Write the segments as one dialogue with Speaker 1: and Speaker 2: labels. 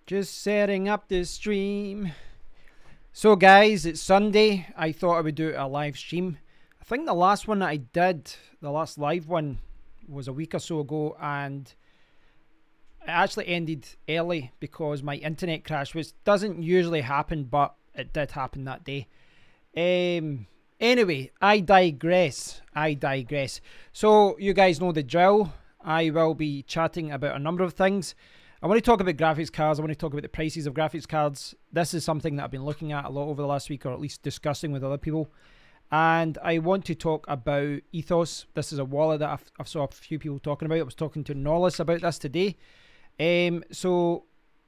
Speaker 1: Just setting up the stream. So guys, it's Sunday. I thought I would do a live stream. I think the last one that I did, the last live one, was a week or so ago, and it actually ended early because my internet crashed, which doesn't usually happen, but it did happen that day. Anyway, I digress. So you guys know the drill. I will be chatting about a number of things. I want to talk about graphics cards. I want to talk about the prices of graphics cards. This is something that I've been looking at a lot over the last week, or at least discussing with other people. And I want to talk about Ethos. This is a wallet that I've saw a few people talking about. I was talking to Nano about this today. So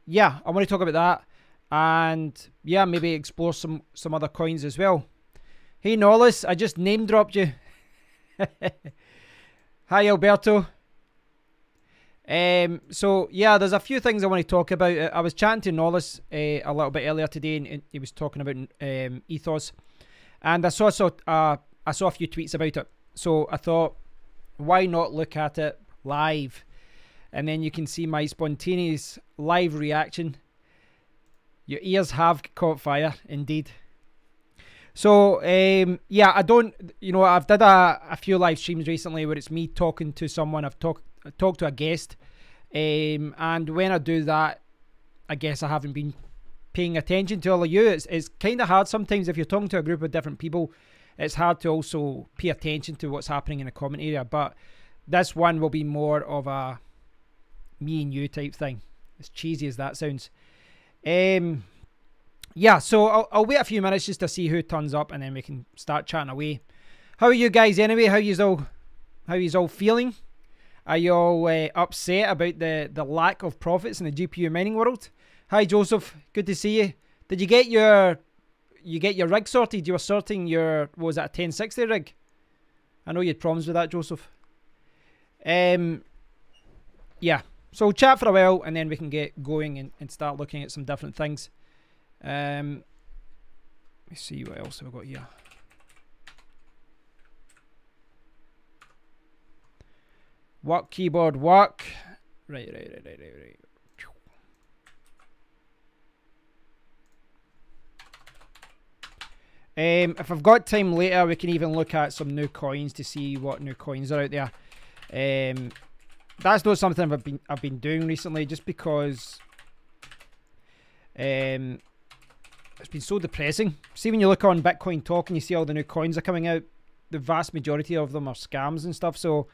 Speaker 1: yeah, I want to talk about that, and yeah, maybe explore some other coins as well. Hey Nano, I just name dropped you. Hi Alberto. So yeah, there's a few things I want to talk about. I was chatting to Nano a little bit earlier today, and he was talking about Ethos, and I saw a few tweets about it. So I thought, why not look at it live, and then you can see my spontaneous live reaction. Your ears have caught fire, indeed. So yeah, I've did a few live streams recently where it's me talking to someone. I've talked to a guest, and when I do that, I guess I haven't been paying attention to all of you. It's kind of hard sometimes if you're talking to a group of different people. It's hard to also pay attention to what's happening in the comment area, but this one will be more of a me and you type thing, as cheesy as that sounds. Yeah, so I'll wait a few minutes just to see who turns up, and then we can start chatting away. How are you guys anyway? How you all feeling? Are you all upset about the lack of profits in the GPU mining world? Hi Joseph, good to see you. Did you get your rig sorted? You were sorting your, what was that, a 1060 rig? I know you had problems with that, Joseph. Yeah, so we'll chat for a while, and then we can get going and start looking at some different things. Let me see what else have I got here. Work keyboard work. Right. If I've got time later, we can even look at some new coins to see what new coins are out there. That's not something I've been doing recently, just because it's been so depressing. See, when you look on Bitcoin Talk and you see all the new coins are coming out, the vast majority of them are scams and stuff. So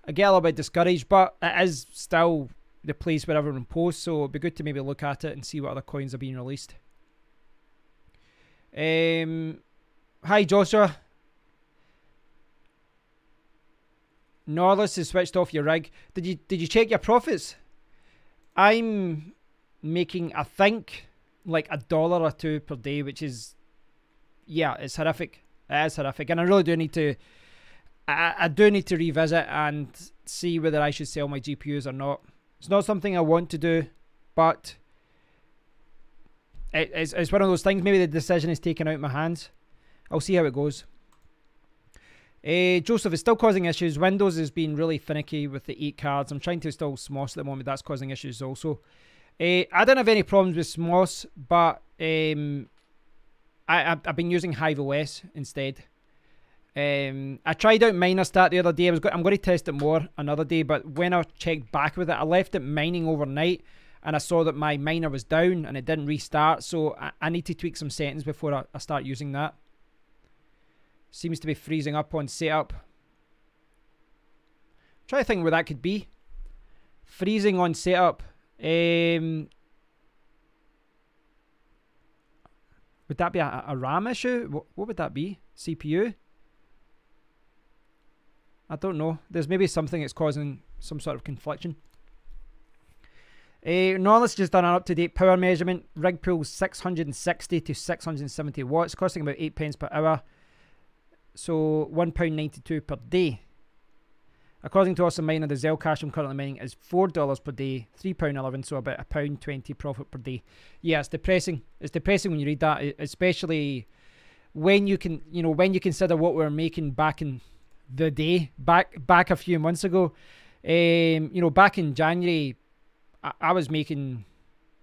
Speaker 1: I get a little bit discouraged, but it is still the place where everyone posts, so it'd be good to maybe look at it and see what other coins are being released. Hi Joshua. Norlis has switched off your rig. Did you check your profits? I'm making, I think, like $1 or $2 per day, which is, yeah, it's horrific. It is horrific, and I really do need to. I do need to revisit and see whether I should sell my GPUs or not. It's not something I want to do, but it's one of those things. Maybe the decision is taken out of my hands. I'll see how it goes. Joseph is still causing issues. Windows has been really finicky with the 8 cards. I'm trying to install SMOS at the moment. That's causing issues also. I don't have any problems with SMOS, but I've been using Hive OS instead. I tried out MinerStat the other day. I'm going to test it more another day, but when I checked back with it, I left it mining overnight, and I saw that my miner was down and it didn't restart, so I need to tweak some settings before I start using that. Seems to be freezing up on setup. Try to think where that could be. Freezing on setup. Would that be a RAM issue? What would that be? CPU? I don't know. There's maybe something that's causing some sort of confliction. Norlis just done an up-to-date power measurement. Rig pool 660 to 670 watts, costing about 8 pence per hour. So £1.92 per day. According to Awesome Miner, the Zellcash I'm currently mining is $4 per day, £3.11, so about £1.20 profit per day. Yeah, it's depressing. It's depressing when you read that, especially when you can, when you consider what we were making back in the day, back a few months ago. Back in January, I was making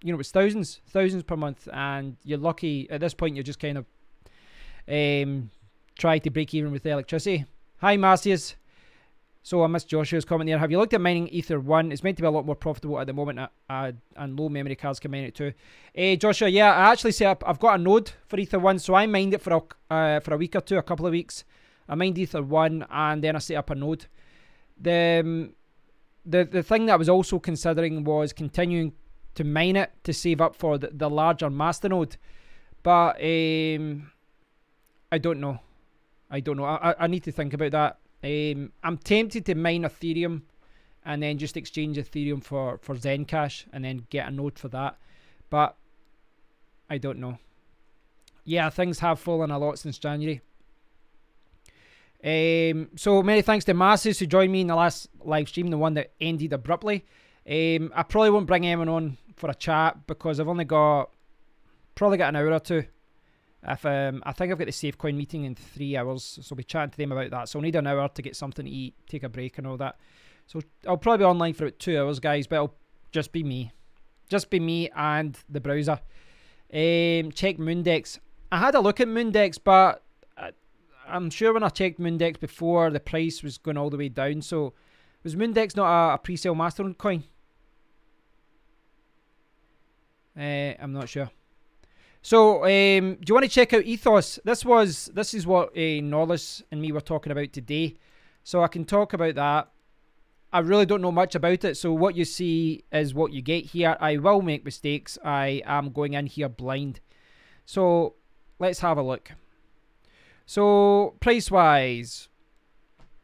Speaker 1: you know, it's thousands per month, and you're lucky at this point. You're just kind of try to break even with the electricity. Hi, Marcius. So I missed Joshua's comment there. Have you looked at mining Ether 1? It's meant to be a lot more profitable at the moment, and low memory cards can mine it too. Joshua, yeah, I actually set up, I've got a node for Ether 1, so I mined it for a week or two, a couple of weeks. I mined Ether 1, and then I set up a node. The thing that I was also considering was continuing to mine it to save up for the larger masternode. But I don't know. I need to think about that. I'm tempted to mine Ethereum and then just exchange Ethereum for Zencash and then get a node for that. But I don't know. Yeah, things have fallen a lot since January. So many thanks to Masses who joined me in the last live stream, the one that ended abruptly. I probably won't bring anyone on for a chat because I've only probably got an hour or two. I think I've got the SafeCoin meeting in 3 hours, so I'll be chatting to them about that. So I'll need an hour to get something to eat, take a break and all that. So I'll probably be online for about 2 hours, guys, but it'll just be me. Just be me and the browser. Check Moondex. I had a look at Moondex, but I'm sure when I checked Moondex before, the price was going all the way down. So was Moondex not a pre-sale Masternode coin? I'm not sure. So, do you want to check out Ethos? This is what Norlis and me were talking about today. So I can talk about that. I really don't know much about it. So what you see is what you get here. I will make mistakes. I am going in here blind. So let's have a look. So price-wise,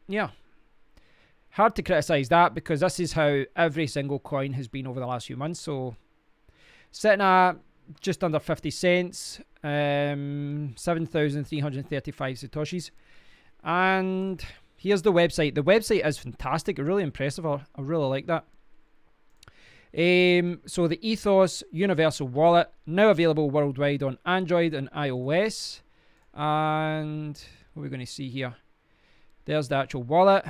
Speaker 1: yeah. Hard to criticize that because this is how every single coin has been over the last few months. So sitting at just under 50 cents, 7,335 Satoshis. And here's the website. The website is fantastic, really impressive. I really like that. So the Ethos Universal Wallet, now available worldwide on Android and iOS. And what are we going to see here? There's the actual wallet.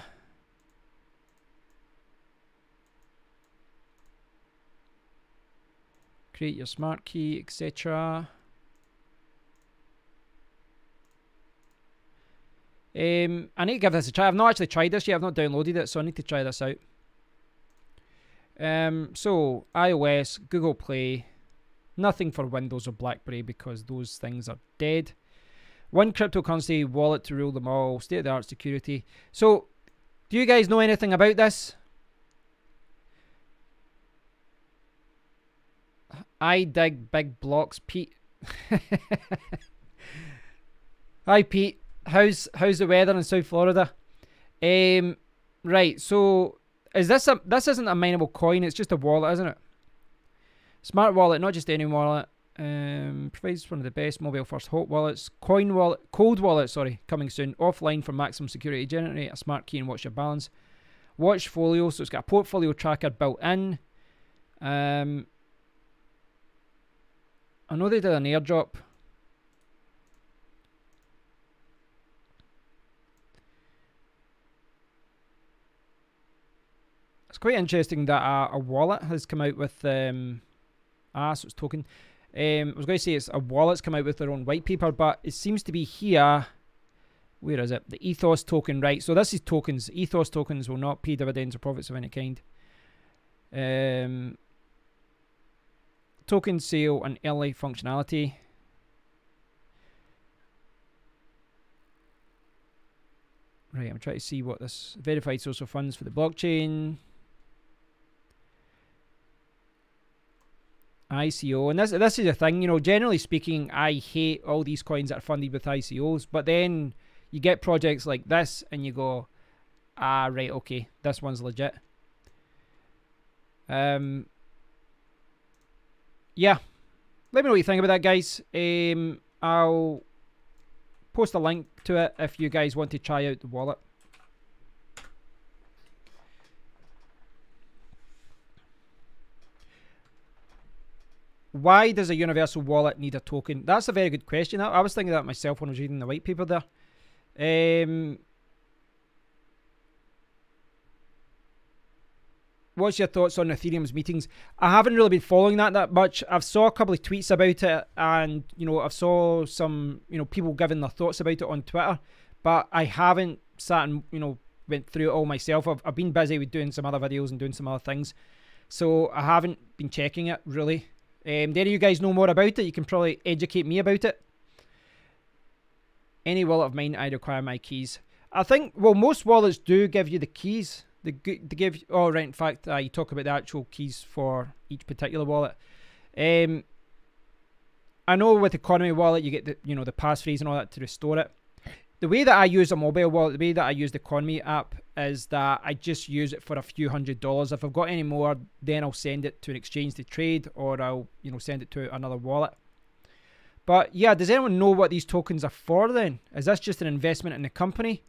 Speaker 1: Create your smart key, etc. I need to give this a try. I've not actually tried this yet. I've not downloaded it, so I need to try this out. So iOS, Google Play, nothing for Windows or BlackBerry because those things are dead. One cryptocurrency wallet to rule them all. State-of-the-art security. So, do you guys know anything about this? I dig big blocks, Pete. Hi, Pete. How's the weather in South Florida? Right. So, this isn't a mineable coin. It's just a wallet, isn't it? Smart wallet, not just any wallet. Provides one of the best mobile first hot wallets. Cold wallet, sorry, coming soon. Offline for maximum security. Generate a smart key and watch your balance. Watch folio, so it's got a portfolio tracker built in. I know they did an airdrop. It's quite interesting that a wallet has come out with so it's token. I was going to say it's a wallet's come out with their own white paper, but it seems to be here. Where is it? The Ethos token, right? So this is tokens. Ethos tokens will not pay dividends or profits of any kind. Token sale and early functionality. Right, I'm trying to see what this verified source of funds for the blockchain. ICO, and this is the thing, you know, generally speaking, I hate all these coins that are funded with ICOs, but then you get projects like this and you go, ah, right, okay, this one's legit. Yeah, let me know what you think about that, guys. I'll post a link to it if you guys want to try out the wallet. Why does a universal wallet need a token? That's a very good question. I was thinking that myself when I was reading the white paper there. what's your thoughts on Ethereum's meetings? I haven't really been following that much. I've saw a couple of tweets about it, and I've saw some people giving their thoughts about it on Twitter, but I haven't sat and went through it all myself. I've been busy with doing some other videos and doing some other things, so I haven't been checking it really. Do any of you guys know more about it? You can probably educate me about it. Any wallet of mine, I require my keys. I think, well, most wallets do give you the keys. They give, oh right, in fact, you talk about the actual keys for each particular wallet. I know with Economy Wallet, you get the, the passphrase and all that to restore it. The way that I use a mobile wallet, the way that I use the Economy app is that I just use it for a few $100s. If I've got any more, then I'll send it to an exchange to trade, or I'll, send it to another wallet. But yeah, does anyone know what these tokens are for then? Is this just an investment in the company?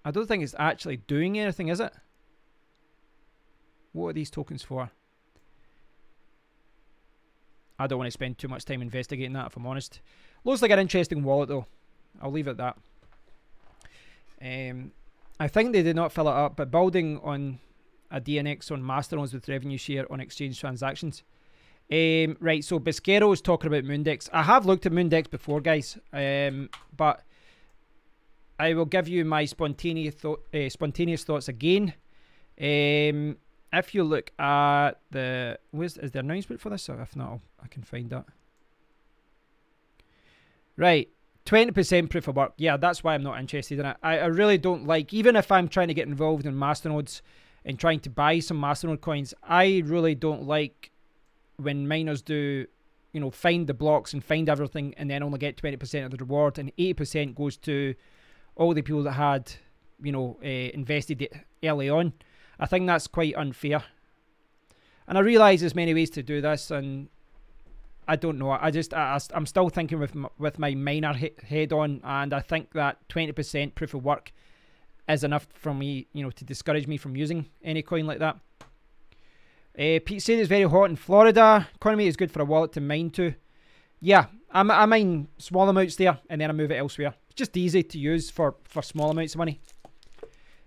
Speaker 1: I don't think it's actually doing anything, is it? What are these tokens for? I don't want to spend too much time investigating that, if I'm honest. Looks like an interesting wallet though. I'll leave it at that. I think they did not fill it up, but building on a DNX on Masternodes with revenue share on exchange transactions. Right, so Bisquero is talking about Moondex. I have looked at Moondex before, guys, but I will give you my spontaneous thoughts again. If you look at the... is the announcement for this? Or if not, I can find that. Right, 20% proof of work. Yeah, that's why I'm not interested in it. I really don't like... Even if I'm trying to get involved in Masternodes and trying to buy some Masternode coins, I really don't like when miners do, find the blocks and find everything and then only get 20% of the reward, and 80% goes to all the people that had, invested it early on. I think that's quite unfair. And I realise there's many ways to do this, and I don't know. I'm still thinking with my miner head on, and I think that 20% proof of work is enough for me, to discourage me from using any coin like that. Pete said it's very hot in Florida. Economy is good for a wallet to mine to. Yeah, I mine small amounts there, and then I move it elsewhere. It's just easy to use for small amounts of money.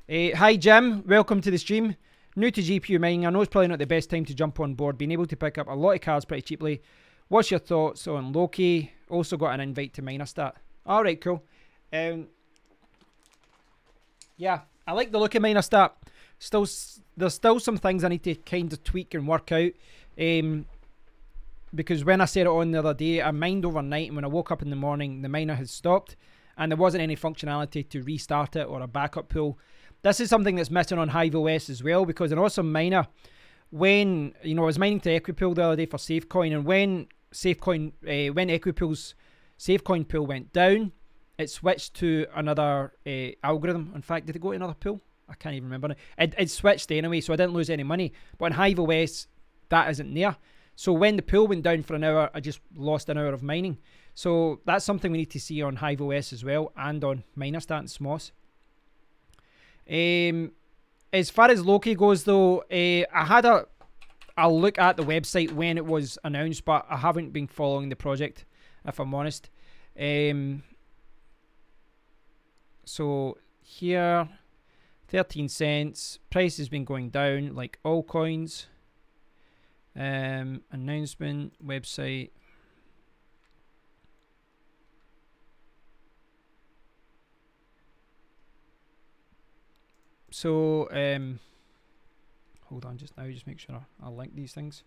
Speaker 1: Hi Jim, welcome to the stream. New to GPU mining. I know it's probably not the best time to jump on board. Being able to pick up a lot of cards pretty cheaply. What's your thoughts on Loki? Also got an invite to Minerstat. Alright, cool. Yeah, I like the look of Minerstat. There's still some things I need to kind of tweak and work out. Because when I set it on the other day, I mined overnight, and when I woke up in the morning, the miner had stopped, and there wasn't any functionality to restart it or a backup pool. This is something that's missing on Hive OS as well, because an awesome miner, when I was mining to Equipool the other day for Safecoin, and when Equipool's Safecoin pool went down, it switched to another algorithm. In fact, did it go to another pool? I can't even remember. It switched anyway, so I didn't lose any money. But in Hive OS, that isn't there. So when the pool went down for an hour, I just lost an hour of mining. So that's something we need to see on Hive OS as well, and on Minerstat and SMOS. As far as Loki goes though, I had a look at the website when it was announced, but I haven't been following the project, if I'm honest. So here, 13 cents. Price has been going down like all coins. Announcement, website. So, hold on just now, just make sure I'll link these things.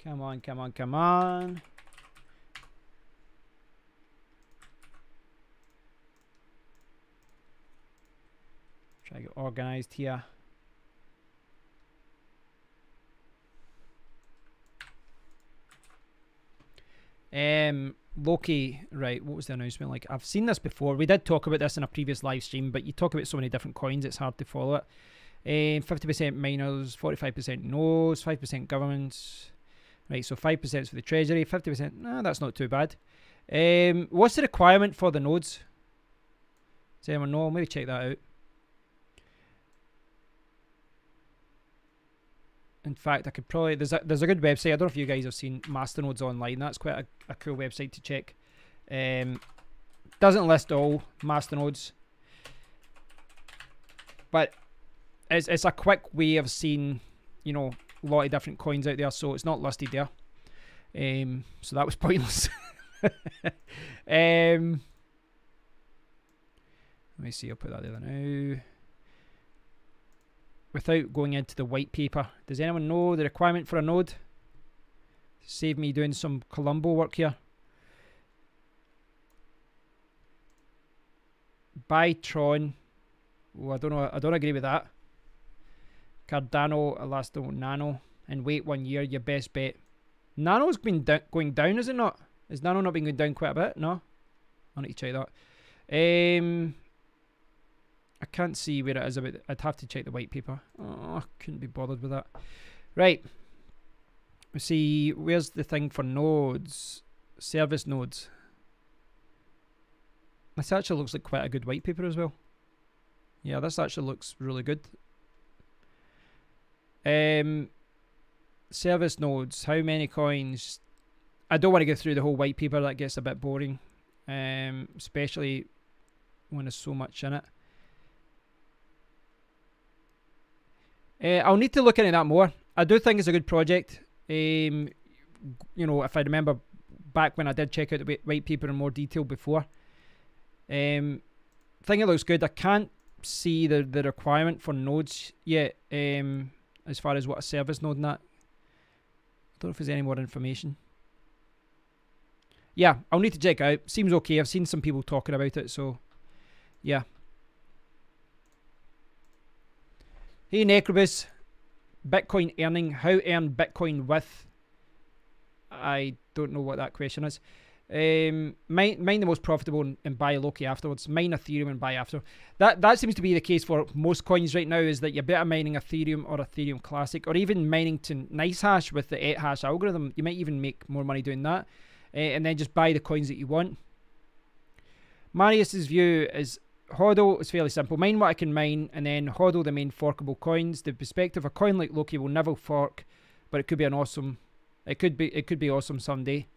Speaker 1: Come on, come on, come on. Try to get organized here. Loki, right, what was the announcement like? I've seen this before. We did talk about this in a previous live stream, but you talk about so many different coins, it's hard to follow it. 50% miners, 45% nodes, 5% governments. Right, so 5% is for the treasury, 50%, nah, that's not too bad. What's the requirement for the nodes? Does anyone know? Maybe check that out. In fact, I could probably... There's a good website. I don't know if you guys have seen Masternodes Online. That's quite a cool website to check. Doesn't list all Masternodes. But it's a quick way of seeing, you know, a lot of different coins out there. So it's not listed there. So that was pointless. Let me see. I'll put that there now. Without going into the white paper, does anyone know the requirement for a node? Save me doing some Columbo work here. Buy Tron. Oh, I don't know. I don't agree with that. Cardano, Elasto, Nano, and wait 1 year. Your best bet. Nano's been going down, is it not? Is Nano not been going down quite a bit? No, I need to check that. I can't see where it is about. I'd have to check the white paper. Oh, I couldn't be bothered with that. Right. Let's see. Where's the thing for nodes? Service nodes. This actually looks like quite a good white paper as well. Yeah, this actually looks really good. Service nodes. How many coins? I don't want to go through the whole white paper. That gets a bit boring. Especially when there's so much in it. I'll need to look into that more. I do think it's a good project. You know, if I remember back when I did check out the white paper in more detail before. Think it looks good. I can't see the requirement for nodes yet, as far as what a service node and that. I don't know if there's any more information. Yeah, I'll need to check it out. Seems okay. I've seen some people talking about it, so yeah. Hey Necrobus, Bitcoin earning. How earn Bitcoin with? I don't know what that question is. Mine the most profitable and buy Loki afterwards. Mine Ethereum and buy after. That seems to be the case for most coins right now, is that you're better mining Ethereum or Ethereum Classic, or even mining to nice hash with the 8-hash algorithm. You might even make more money doing that. And then just buy the coins that you want. Marius's view is HODL is fairly simple. Mine what I can mine, and then HODL the main forkable coins. The perspective, a coin like Loki will never fork, but it could be an awesome. It could be awesome someday.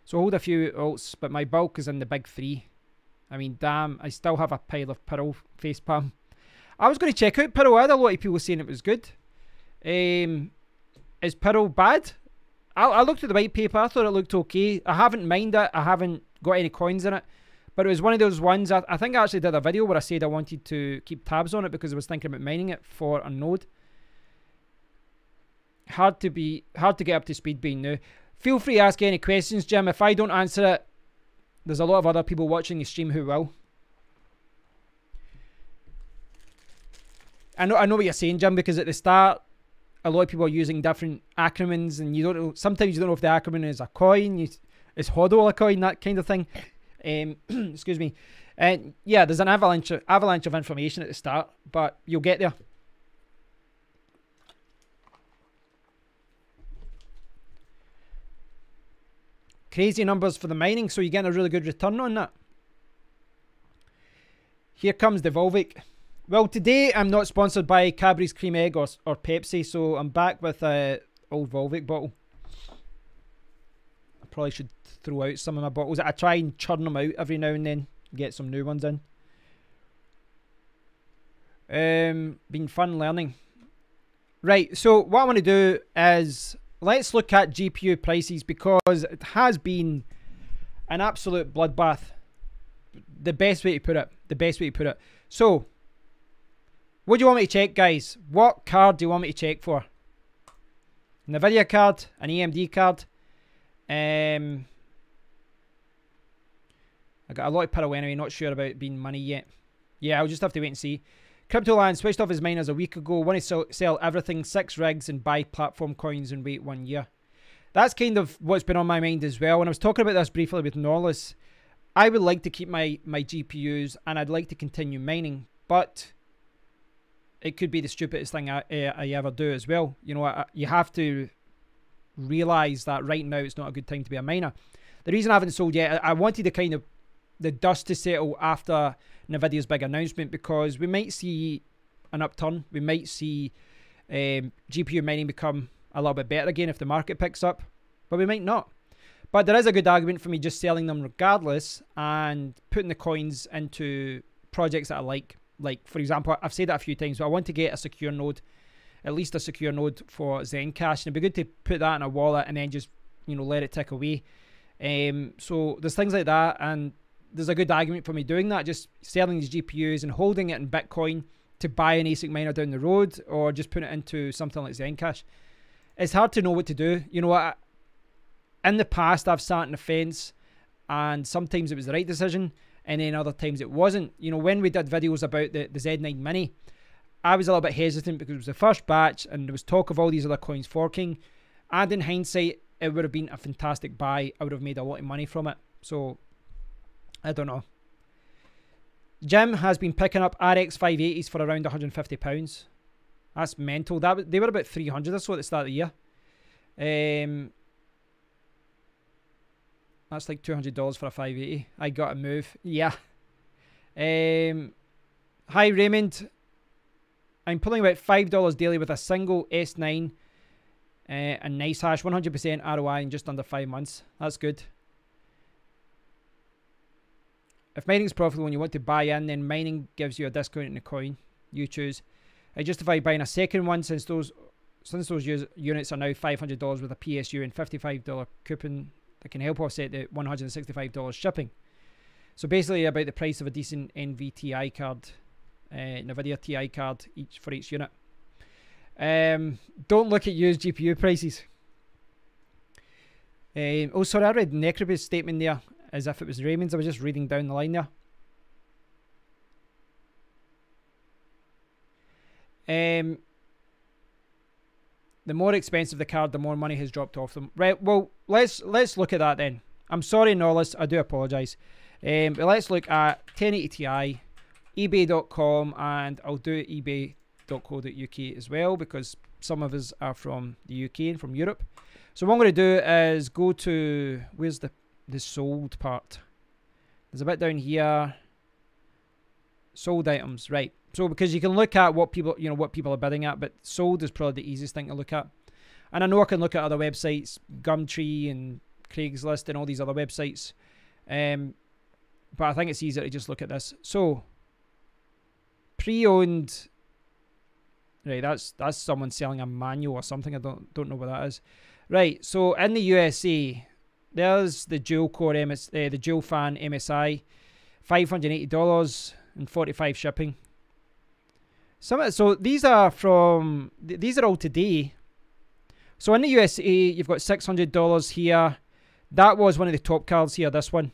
Speaker 1: So hold a few alts, but my bulk is in the big three. I mean, damn, I still have a pile of Pearl facepalm. I was going to check out Pearl. I had a lot of people saying it was good. Is Pearl bad? I looked at the white paper. I thought it looked okay. I haven't mined it. I haven't got any coins in it. But it was one of those ones. I think I actually did a video where I said I wanted to keep tabs on it because I was thinking about mining it for a node. Hard to get up to speed being new. Feel free to ask any questions, Jim. If I don't answer it, there's a lot of other people watching the stream who will. I know what you're saying, Jim, because at the start, a lot of people are using different acronyms, and you don't know. Sometimes you don't know if the acronym is a coin, is HODL a coin, that kind of thing. Excuse me. And yeah, there's an avalanche of information at the start, but you'll get there. Crazy numbers for the mining, so you're getting a really good return on that. Here comes the Volvic. Well, today I'm not sponsored by Cadbury's Cream Egg or Pepsi, so I'm back with an old Volvic bottle. I probably should throw out some of my bottles. I try and churn them out every now and then, get some new ones in. Been fun learning. Right, so what I want to do is let's look at GPU prices, because it has been an absolute bloodbath. The best way to put it. The best way to put it. So, what do you want me to check, guys? What card do you want me to check for? NVIDIA card, an AMD card. I got a lot of Pearl anyway, not sure about being money yet. Yeah, I'll just have to wait and see. Cryptoland switched off his miners a week ago. Want to sell everything, 6 rigs, and buy platform coins and wait 1 year. That's kind of what's been on my mind as well. When I was talking about this briefly with Norlis, I would like to keep my GPUs, and I'd like to continue mining, but it could be the stupidest thing I ever do as well. You know, you have to realize that right now it's not a good time to be a miner. The reason I haven't sold yet, I wanted to kind of the dust to settle after NVIDIA's big announcement, because we might see an upturn. We might see GPU mining become a little bit better again if the market picks up, but we might not. But there is a good argument for me just selling them regardless and putting the coins into projects that I like. Like, for example, I've said that a few times, but I want to get a secure node, at least a secure node for Zencash. And it'd be good to put that in a wallet and then just, you know, let it tick away. So there's things like that, and there's a good argument for me doing that, just selling these GPUs and holding it in Bitcoin to buy an ASIC miner down the road, or just put it into something like Zencash. It's hard to know what to do. You know what? In the past, I've sat on the fence, and sometimes it was the right decision, and then other times it wasn't. You know, when we did videos about the Z9 Mini, I was a little bit hesitant because it was the first batch, and there was talk of all these other coins forking. And in hindsight, it would have been a fantastic buy. I would have made a lot of money from it. So, I don't know. Jim has been picking up RX 580s for around £150. That's mental. They were about 300 or so at the start of the year. That's like $200 for a 580. I got to move. Yeah. Hi, Raymond. I'm pulling about $5 daily with a single S9 and nice hash. 100% ROI in just under 5 months. That's good. If mining is profitable and you want to buy in, then mining gives you a discount in the coin you choose. I justify buying a second one since those units are now $500 with a PSU and $55 coupon that can help offset the $165 shipping. So basically about the price of a decent NVTI card, NVIDIA TI card for each unit. Don't look at used GPU prices. Oh, sorry, I read Necroby's statement there as if it was Raymond's. I was just reading down the line there. The more expensive the card, the more money has dropped off them. Right, well, let's look at that then. I'm sorry, Norlis, I do apologise. But let's look at 1080 Ti, ebay.com, and I'll do ebay.co.uk as well because some of us are from the UK and from Europe. So what I'm going to do is go to, where's the sold part? There's a bit down here. Sold items, right. So because you can look at what people, you know, what people are bidding at, but sold is probably the easiest thing to look at. And I know I can look at other websites, Gumtree and Craigslist and all these other websites. But I think it's easier to just look at this. So pre-owned, right, that's someone selling a manual or something. I don't know what that is. Right, so in the USA, there's the dual core the dual fan MSI, $580 and 45 shipping. So these are all today. So in the USA, you've got $600 here. That was one of the top cards here. This one,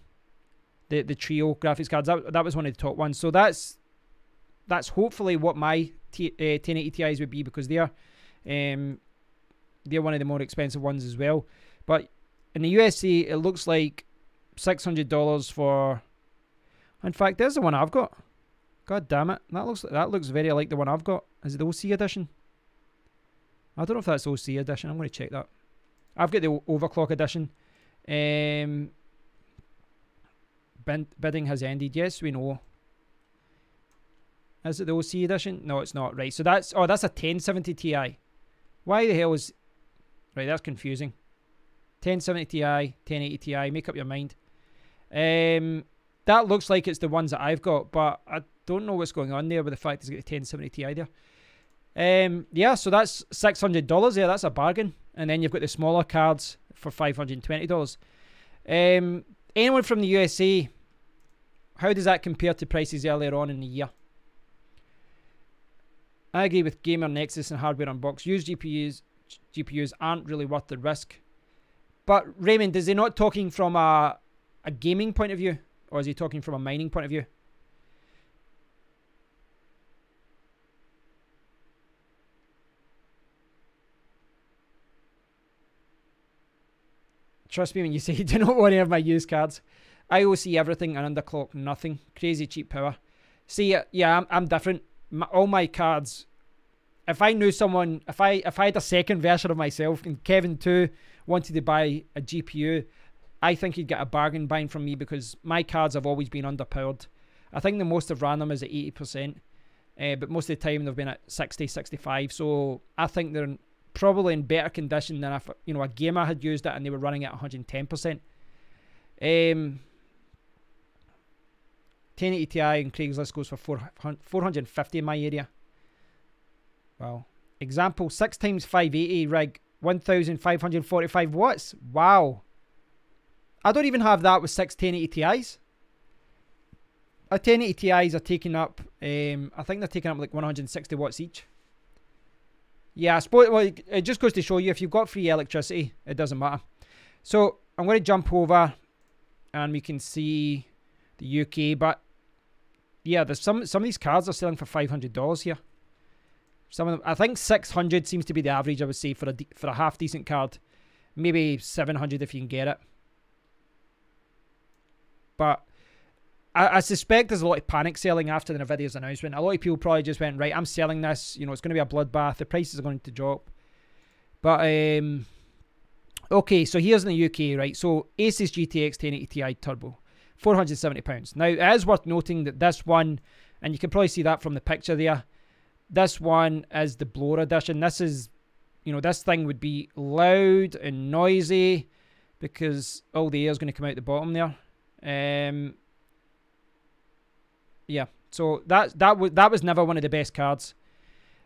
Speaker 1: the Trio graphics cards. That was one of the top ones. So that's hopefully what my 1080 Ti's would be because they're one of the more expensive ones as well. But in the USA, it looks like $600 for. In fact, there's the one I've got. God damn it! That looks very like the one I've got. Is it the OC edition? I don't know if that's OC edition. I'm going to check that. I've got the overclock edition. Bidding has ended. Yes, we know. Is it the OC edition? No, it's not. Right. So that's a 1070 Ti. Why the hell is? Right, that's confusing. 1070 Ti, 1080 Ti. Make up your mind. That looks like it's the ones that I've got, but I don't know what's going on there with the fact it's got the 1070 Ti there. Yeah, so that's $600 there. That's a bargain. And then you've got the smaller cards for $520. Anyone from the USA, how does that compare to prices earlier on in the year? I agree with Gamer Nexus and Hardware Unboxed. Used GPUs aren't really worth the risk. But Raymond, is he not talking from a gaming point of view? Or is he talking from a mining point of view? Trust me when you say do not want any of my used cards. IOC everything and underclock nothing. Crazy cheap power. See, yeah, I'm different. All my cards, if I knew someone, if I had a second version of myself and Kevin too wanted to buy a GPU, I think he'd get a bargain buying from me because my cards have always been underpowered. I think the most I've ran them is at 80%. but most of the time they've been at 60, 65. So I think they're probably in better condition than if, you know, a gamer had used it and they were running at 110%. 1080 Ti and Craigslist goes for 450 in my area. Wow. Example, 6x580 rig, 1545 watts. Wow. I don't even have that with 6 1080 Ti's. A 1080 Ti's are taking up, I think they're taking up like 160 watts each. Yeah, I suppose, well, it just goes to show you, if you've got free electricity, it doesn't matter. So I'm going to jump over and we can see the UK, but yeah, there's some of these cards are selling for $500 here. Some of them, I think 600 seems to be the average, I would say, for a half decent card. Maybe 700 if you can get it. But I suspect there's a lot of panic selling after the Nvidia's announcement. A lot of people probably just went, right, I'm selling this. You know, it's going to be a bloodbath. The prices are going to drop. But, okay, so here's in the UK, right? So, Asus GTX 1080 Ti Turbo, £470. Now, it is worth noting that this one, and you can probably see that from the picture there, this one is the blower edition. This is, you know, this thing would be loud and noisy because all the air is going to come out the bottom there. Yeah, so that was never one of the best cards.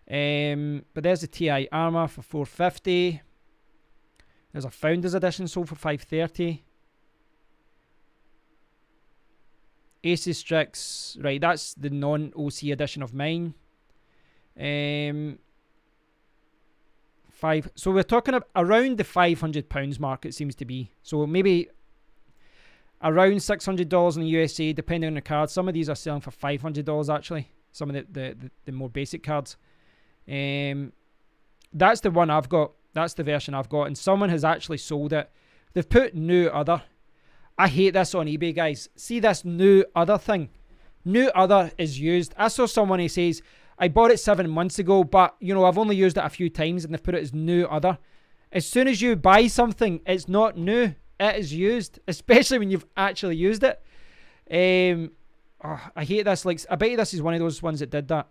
Speaker 1: But there's the TI Armor for 450. There's a Founders Edition sold for 530. Asus Strix, right? That's the non-OC edition of mine. So we're talking around the £500 mark. It seems to be. So maybe around $600 in the USA, depending on the card. Some of these are selling for $500 actually. Some of the more basic cards. That's the one I've got. That's the version I've got. And someone has actually sold it. They've put new other. I hate this on eBay, guys. See this new other thing? New other is used. I saw someone who says, I bought it 7 months ago, but, you know, I've only used it a few times, and they've put it as new other. As soon as you buy something, it's not new. It is used, especially when you've actually used it. I hate this. Like, I bet you this is one of those ones that did that.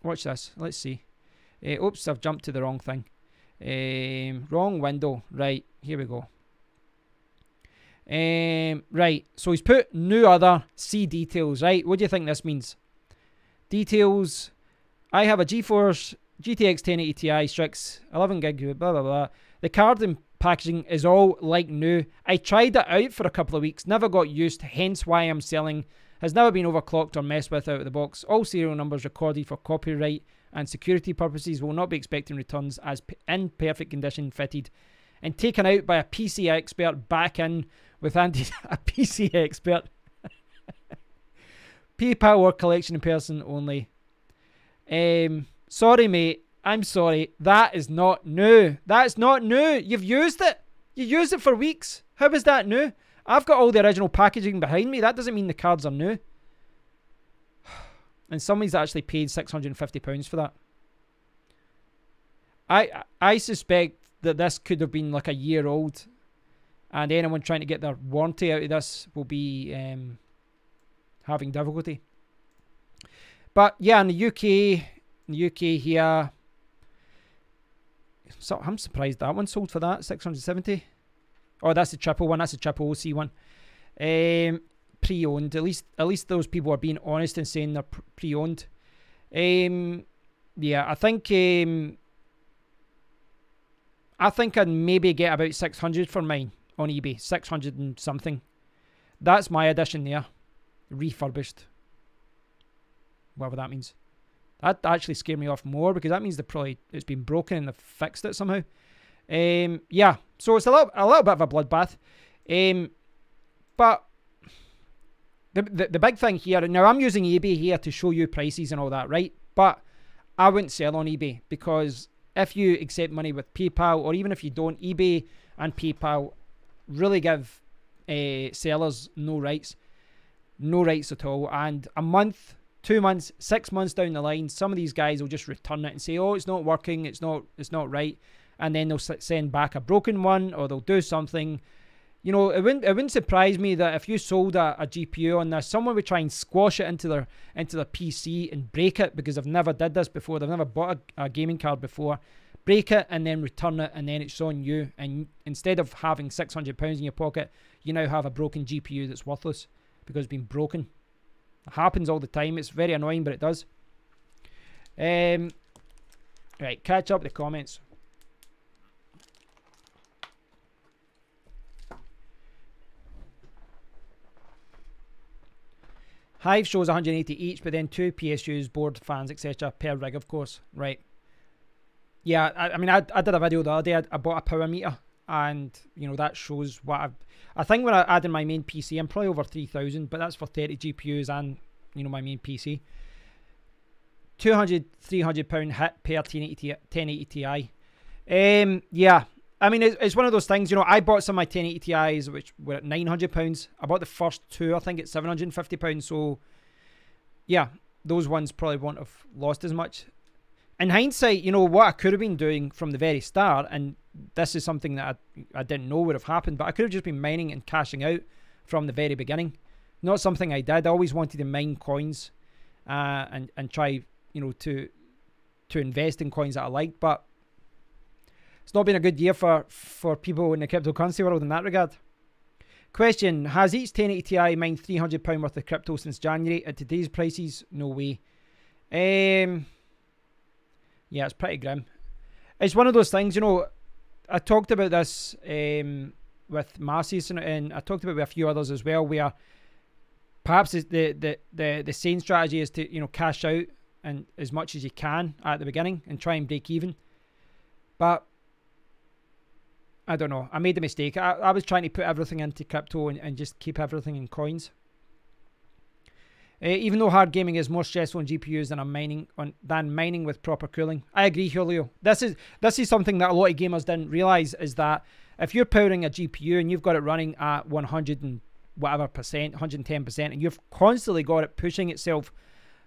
Speaker 1: Watch this. Let's see. Oops, I've jumped to the wrong thing. Wrong window. Right, here we go. Right, so he's put new other, see details, right? What do you think this means? Details. I have a GeForce GTX 1080 Ti Strix, 11 gig, blah, blah, blah. The card and packaging is all like new. I tried it out for a couple of weeks, never got used, hence why I'm selling. Has never been overclocked or messed with out of the box. All serial numbers recorded for copyright and security purposes. Will not be expecting returns as in perfect condition fitted and taken out by a PC expert back in with a PC expert. PayPal collection in person only. Sorry, mate. I'm sorry. That is not new. That's not new. You've used it. You used it for weeks. How is that new? I've got all the original packaging behind me. That doesn't mean the cards are new. And somebody's actually paid £650 for that. I suspect that this could have been like a year old. And anyone trying to get their warranty out of this will be having difficulty. But yeah, in the UK here, so I'm surprised that one sold for that, 670. Oh, that's the triple one. That's the triple OC one. Pre-owned. At least those people are being honest and saying they're pre-owned. Yeah, I think I'd maybe get about 600 for mine on eBay. 600 and something. That's my edition there. Refurbished. Whatever that means. That actually scared me off more because that means it's been broken and they've fixed it somehow. Yeah, so it's a little bit of a bloodbath. But the big thing here, now I'm using eBay here to show you prices and all that, right? But I wouldn't sell on eBay because if you accept money with PayPal, or even if you don't, eBay and PayPal really give sellers no rights. No rights at all. And a month, 2 months, 6 months down the line, some of these guys will just return it and say, oh, it's not working, it's not right. And then they'll send back a broken one, or they'll do something. You know, it wouldn't surprise me that if you sold a GPU on this, someone would try and squash it into their PC and break it, because I've never did this before. They've never bought a gaming card before. Break it and then return it, and then it's on you. And instead of having £600 in your pocket, you now have a broken GPU that's worthless because it's been broken. It happens all the time. It's very annoying, but it does. Right, catch up the comments. Hive shows 180 each, but then 2 PSUs, board, fans, etc. per rig, of course. Right. Yeah, I mean, I did a video the other day. I bought a power meter, and, you know, that shows what I think when I add in my main PC, I'm probably over 3,000, but that's for 30 GPUs and, you know, my main PC. £200, £300 hit per 1080 Ti. Yeah, I mean, it's one of those things, you know, I bought some of my 1080 Ti's, which were at £900. I bought the first two, I think, at £750. So, yeah, those ones probably won't have lost as much. In hindsight, you know, what I could have been doing from the very start, and this is something that I didn't know would have happened, but I could have just been mining and cashing out from the very beginning. Not something I did. I always wanted to mine coins and try, you know, to invest in coins that I liked, but it's not been a good year for people in the cryptocurrency world in that regard. Question, has each 1080 Ti mined £300 worth of crypto since January? At today's prices, no way. Yeah, it's pretty grim. It's one of those things, you know, I talked about this with Marcy's, and I talked about it with a few others as well, where perhaps the sane strategy is to, you know, cash out and as much as you can at the beginning and try and break even. But I don't know. I made a mistake. I was trying to put everything into crypto and just keep everything in coins. Even though hard gaming is more stressful on GPUs than mining with proper cooling. I agree, Julio. This is something that a lot of gamers didn't realize, is that if you're powering a GPU and you've got it running at 100 and whatever percent, 110%, and you've constantly got it pushing itself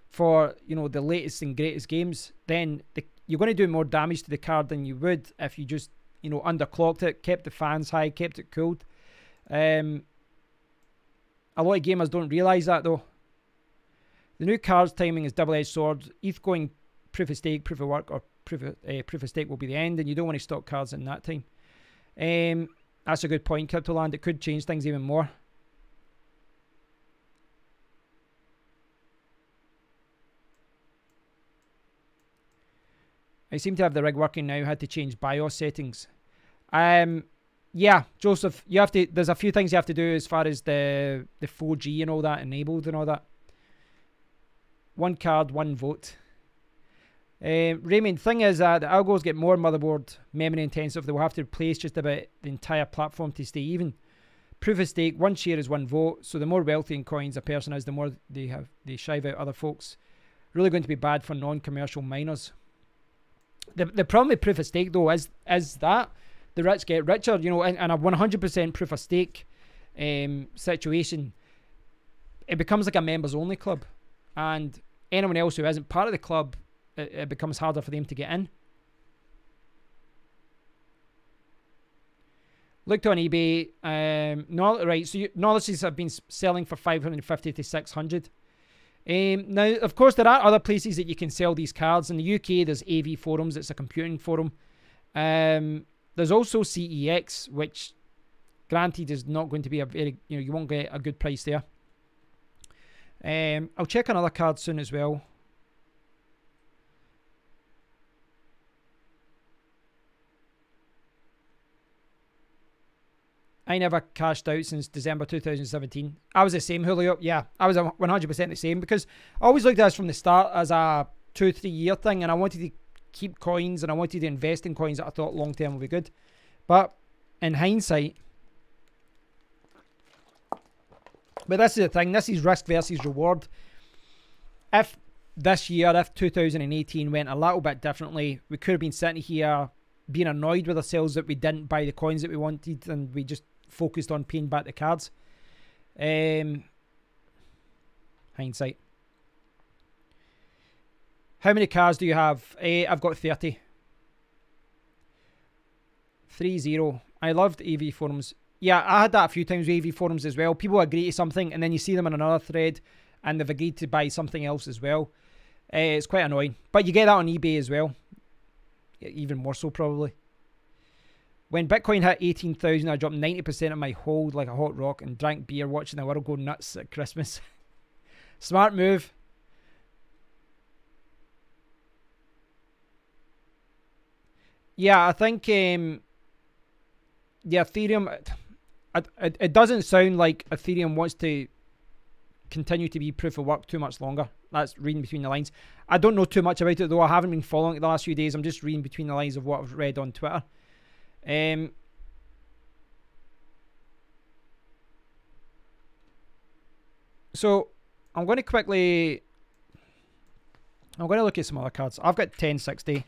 Speaker 1: for, you know, the latest and greatest games, then you're going to do more damage to the card than you would if you just, you know, underclocked it, kept the fans high, kept it cooled. A lot of gamers don't realize that, though. The new card's timing is double-edged sword. ETH going proof of stake, proof of work, or proof of stake will be the end, and you don't want to stock cards in that time. That's a good point, Cryptoland. It could change things even more. I seem to have the rig working now. Had to change BIOS settings. Yeah, Joseph, you have to. There's a few things you have to do as far as the 4G and all that enabled and all that. One card, one vote. Raymond, thing is that the algos get more motherboard memory intensive. They will have to replace just about the entire platform to stay even. Proof of stake, one share is one vote. So the more wealthy in coins a person is, the more they shive out other folks. Really going to be bad for non-commercial miners. The problem with proof of stake, though, is that the rich get richer. You know, in a 100% proof of stake situation, it becomes like a members only club, and anyone else who isn't part of the club, it becomes harder for them to get in. Looked on eBay. Right, so knowledges have been selling for 550 to 600. Now, of course, there are other places that you can sell these cards. In the UK, there's AV Forums. It's a computing forum. There's also CEX, which, granted, is not going to be a very, you know, you won't get a good price there. I'll check another card soon as well. I never cashed out since December 2017. I was the same, Julio. Yeah, I was 100% the same, because I always looked at this from the start as a 2-3 year thing, and I wanted to keep coins and I wanted to invest in coins that I thought long term would be good. But in hindsight, but this is the thing, this is risk versus reward. If this year, if 2018 went a little bit differently, we could have been sitting here being annoyed with ourselves that we didn't buy the coins that we wanted, and we just focused on paying back the cards. Hindsight. How many cards do you have? I've got 30. 30. I loved AV Forums. Yeah, I had that a few times with AV forums as well. People agree to something, and then you see them in another thread, and they've agreed to buy something else as well. It's quite annoying. But you get that on eBay as well. Even more so, probably. When Bitcoin hit 18,000, I dropped 90% of my hold like a hot rock and drank beer watching the world go nuts at Christmas. Smart move. Yeah, I think yeah, Ethereum, it doesn't sound like Ethereum wants to continue to be proof of work too much longer. That's reading between the lines. I don't know too much about it, though. I haven't been following it the last few days. I'm just reading between the lines of what I've read on Twitter. So I'm going to look at some other cards. I've got 1060.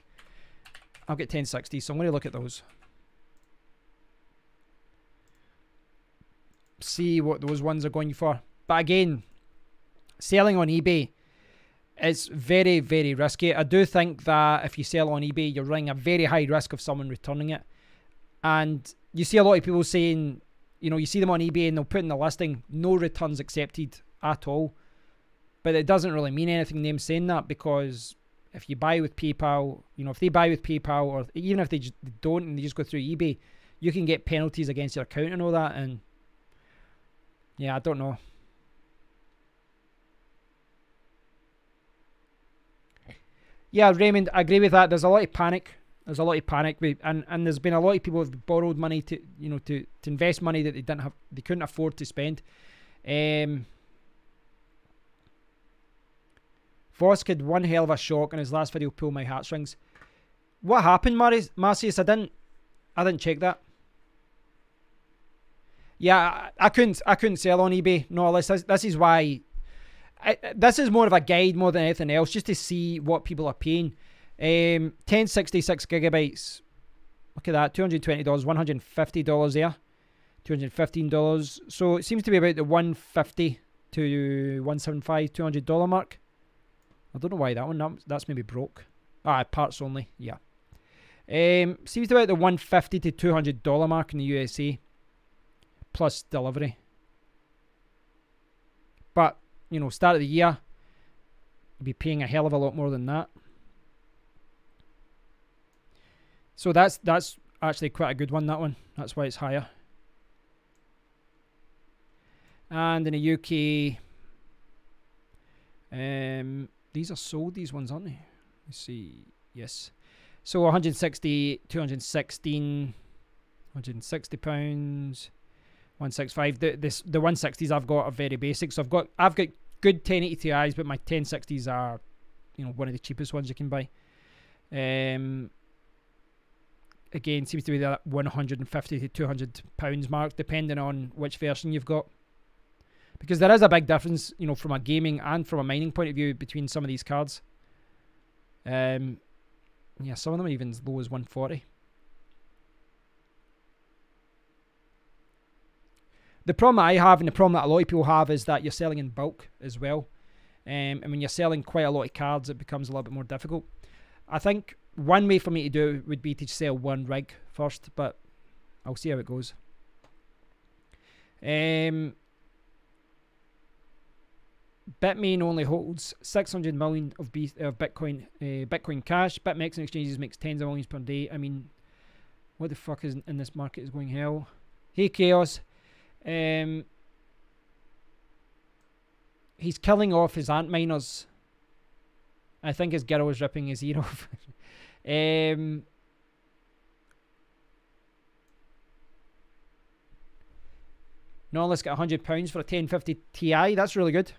Speaker 1: I've got 1060, so I'm going to look at those. See what those ones are going for. But again, selling on eBay is very, very risky. I do think that if you sell on eBay, you're running a very high risk of someone returning it. And you see a lot of people saying, you know, you see them on eBay and they'll put in the listing, no returns accepted at all. But it doesn't really mean anything, them saying that, because if you buy with PayPal, you know, if they buy with PayPal, or even if they don't and they just go through eBay, you can get penalties against your account and all that. And yeah, I don't know. Yeah, Raymond, I agree with that. There's a lot of panic. There's a lot of panic, and there's been a lot of people who've borrowed money to, you know, to invest money that they couldn't afford to spend. Vosk had one hell of a shock in his last video, pull my heartstrings. What happened, Marcius? I didn't check that. Yeah, I couldn't sell on eBay. No, this is why. This is more of a guide more than anything else, just to see what people are paying. 1066 gigabytes. Look at that, $220, $150 there, $215. So it seems to be about the $150 to $175, $200 mark. I don't know why that one. That's maybe broke. Parts only. Yeah. Seems to be about the $150 to $200 mark in the USA, plus delivery. But you know, start of the year, you'll be paying a hell of a lot more than that. So that's actually quite a good one, that one. That's why it's higher. And in the UK, these are sold, these ones, aren't they? Let's see. Yes. So 160, 216, 160 pounds, 165. The 160s I've got are very basic. So I've got good 1080 Ti's, but my 1060s are, you know, one of the cheapest ones you can buy. Again, seems to be that 150 to 200 pounds mark, depending on which version you've got. Because there is a big difference, you know, from a gaming and from a mining point of view between some of these cards. Yeah, some of them are even as low as 140. The problem I have, and the problem that a lot of people have, is that you're selling in bulk as well. And when you're selling quite a lot of cards, it becomes a little bit more difficult. I think one way for me to do it would be to sell one rig first, but I'll see how it goes. Bitmain only holds 600 million of Bitcoin Bitcoin Cash. BitMEX and exchanges makes tens of millions per day. I mean, what the fuck is in this market is going hell? Hey Chaos. He's killing off his ant miners. I think his girl is ripping his ear off. No, let's get £100 for a 1050 Ti. That's really good.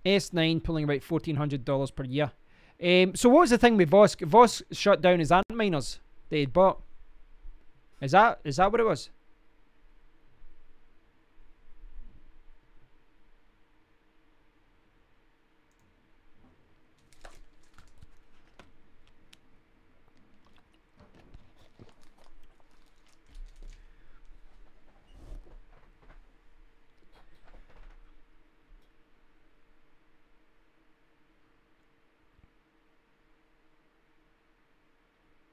Speaker 1: S9 pulling about $1,400 per year. So what was the thing with Vosk? Vosk shut down his ant miners that he'd bought. Is that what it was?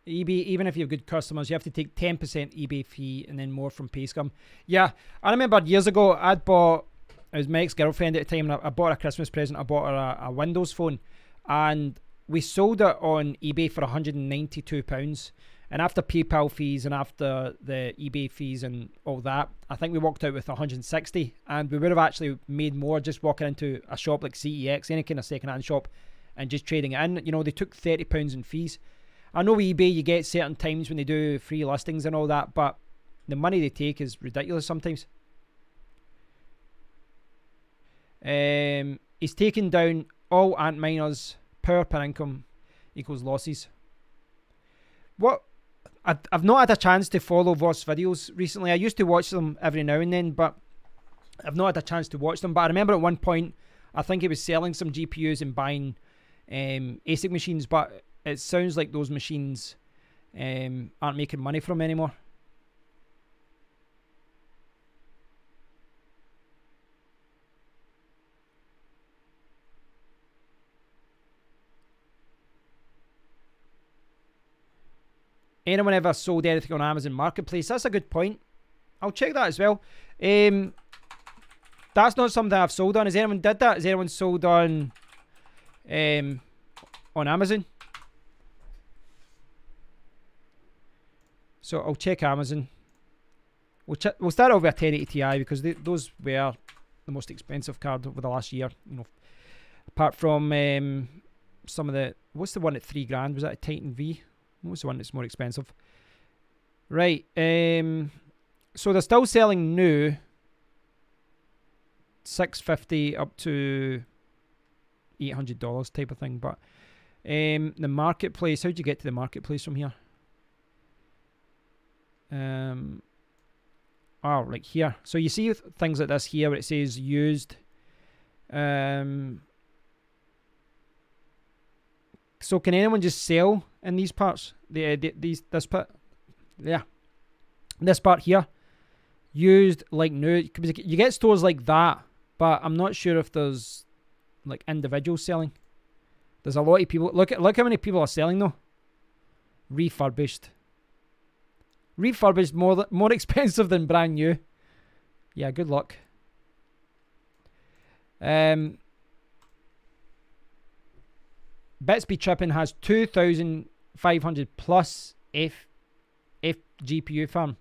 Speaker 1: eBay, even if you have good customers, you have to take 10% eBay fee and then more from Payscum. Yeah, I remember years ago, it was my ex-girlfriend at the time, and I bought her a Christmas present. I bought her a Windows phone, and we sold it on eBay for £192. And after PayPal fees and after the eBay fees and all that, I think we walked out with 160, and we would have actually made more just walking into a shop like CEX, any kind of second-hand shop, and just trading it in. You know, they took £30 in fees. I know eBay, you get certain times when they do free listings and all that, but the money they take is ridiculous sometimes. He's taken down all ant miners. Power per income equals losses. What? I've not had a chance to follow Voss videos recently. I used to watch them every now and then, but I've not had a chance to watch them. But I remember at one point, I think he was selling some GPUs and buying ASIC machines, but it sounds like those machines aren't making money from him anymore. Anyone ever sold anything on Amazon Marketplace? That's a good point. I'll check that as well. That's not something I've sold on. Has anyone did that? Has anyone sold on Amazon? So I'll check Amazon. We'll start off with a 1080 Ti because those were the most expensive card over the last year. You know, apart from some of the, what's the one at $3,000? Was that a Titan V? What's the one that's more expensive? Right. So they're still selling new $650 up to $800 type of thing. But the marketplace, how'd you get to the marketplace from here? Oh, like here. So you see things like this here where it says used. So can anyone just sell in these parts? This part, yeah, this part here, used like new. You get stores like that, but I'm not sure if there's like individuals selling. There's a lot of people. Look how many people are selling though. Refurbished more expensive than brand new. Yeah, good luck. Bitsby Tripping has 2,500 plus F GPU farm.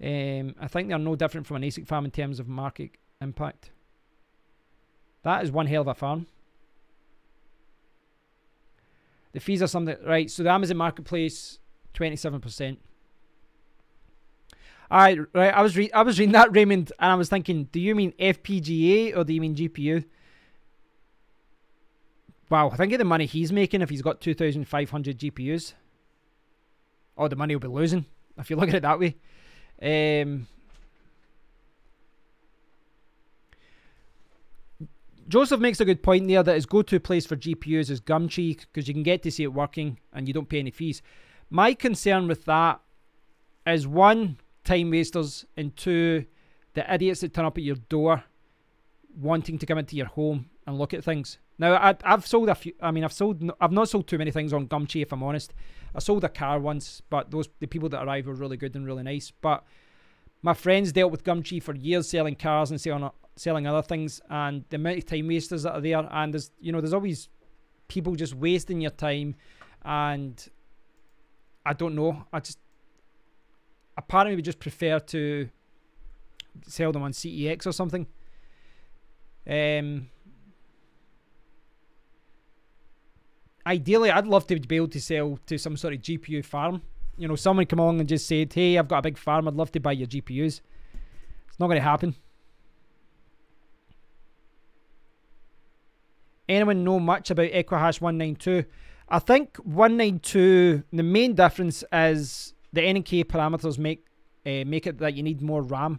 Speaker 1: I think they're no different from an ASIC farm in terms of market impact. That is one hell of a farm. The fees are something, right? So the Amazon Marketplace, 27%. Right. I was reading that, Raymond, and I was thinking, do you mean FPGA or do you mean GPU? Wow, think of the money he's making if he's got 2,500 GPUs. Oh, the money he'll be losing if you look at it that way. Joseph makes a good point there that his go-to place for GPUs is Gumtree because you can get to see it working and you don't pay any fees. My concern with that is one, time wasters, and two, the idiots that turn up at your door wanting to come into your home and look at things. Now, I've sold a few. I mean, I've not sold too many things on Gumtree, if I'm honest. I sold a car once, but the people that arrived were really good and really nice. But my friends dealt with Gumtree for years, selling cars and selling other things, and the amount of time wasters that are there, and there's always people just wasting your time, and I don't know. A part of me would just prefer to sell them on CEX or something. Ideally, I'd love to be able to sell to some sort of GPU farm. You know, someone come along and just said, hey, I've got a big farm, I'd love to buy your GPUs. It's not going to happen. Anyone know much about Equihash 192? I think 192, the main difference is the NK parameters make it that you need more RAM.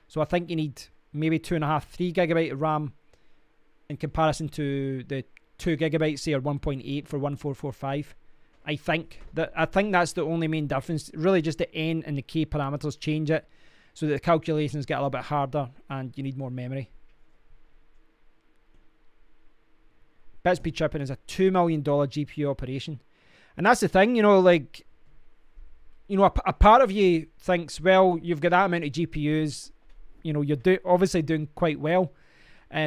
Speaker 1: So I think you need maybe 2.5, 3 gigabyte of RAM in comparison to the 2 gigabytes, say, or 1.8 for 1445. I think that's the only main difference. Really, just the N and the K parameters change it so that the calculations get a little bit harder and you need more memory. Bitsby Tripping is a $2 million GPU operation, and that's the thing. You know, like you know, a part of you thinks, well, you've got that amount of GPUs, you know, you're obviously doing quite well,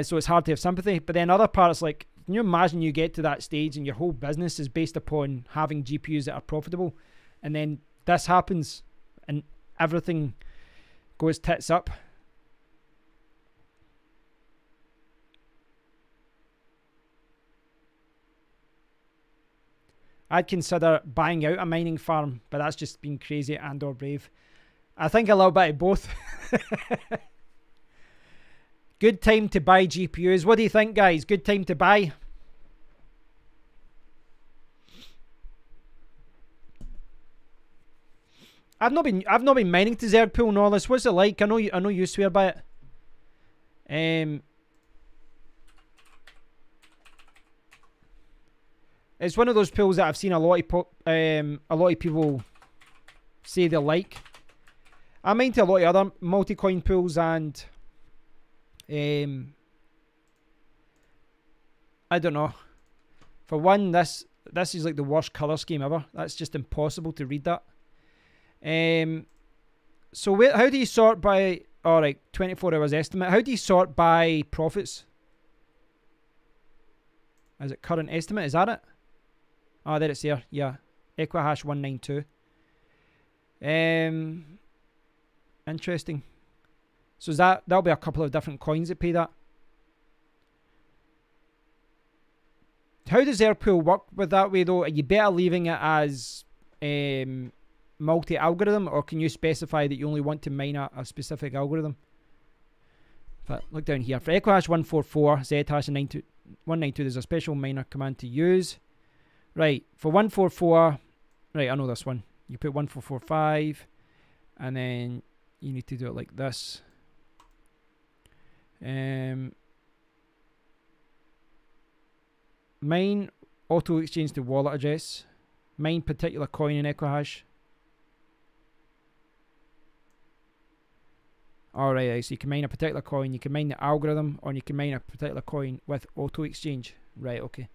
Speaker 1: so it's hard to have sympathy. But then other parts, like, can you imagine you get to that stage and your whole business is based upon having GPUs that are profitable, and then this happens and everything goes tits up? I'd consider buying out a mining farm, but that's just being crazy and or brave. I think a little bit of both. Good time to buy GPUs. What do you think, guys? Good time to buy? I've not been mining Trezor pool and all this. What's it like? I know you swear by it. It's one of those pools that I've seen a lot of people say they like. I'm into a lot of other multi-coin pools, and I don't know. For one, this is like the worst colour scheme ever. That's just impossible to read that. So how do you sort by? All right, 24 hours estimate. How do you sort by profits? Is it current estimate? Is that it? Oh, there it's there. Yeah, Equihash 192. Interesting. So that'll be a couple of different coins that pay that. How does Airpool work with that way though? Are you better leaving it as multi-algorithm, or can you specify that you only want to mine a specific algorithm? But look down here. For Equihash 144, Zhash and 192, there's a special miner command to use. Right, for 144, right, I know this one. You put 1445, and then you need to do it like this. Mine auto exchange to wallet address. Mine particular coin in Equihash. Alright, so you can mine a particular coin, you can mine the algorithm, or you can mine a particular coin with auto exchange. Right, okay.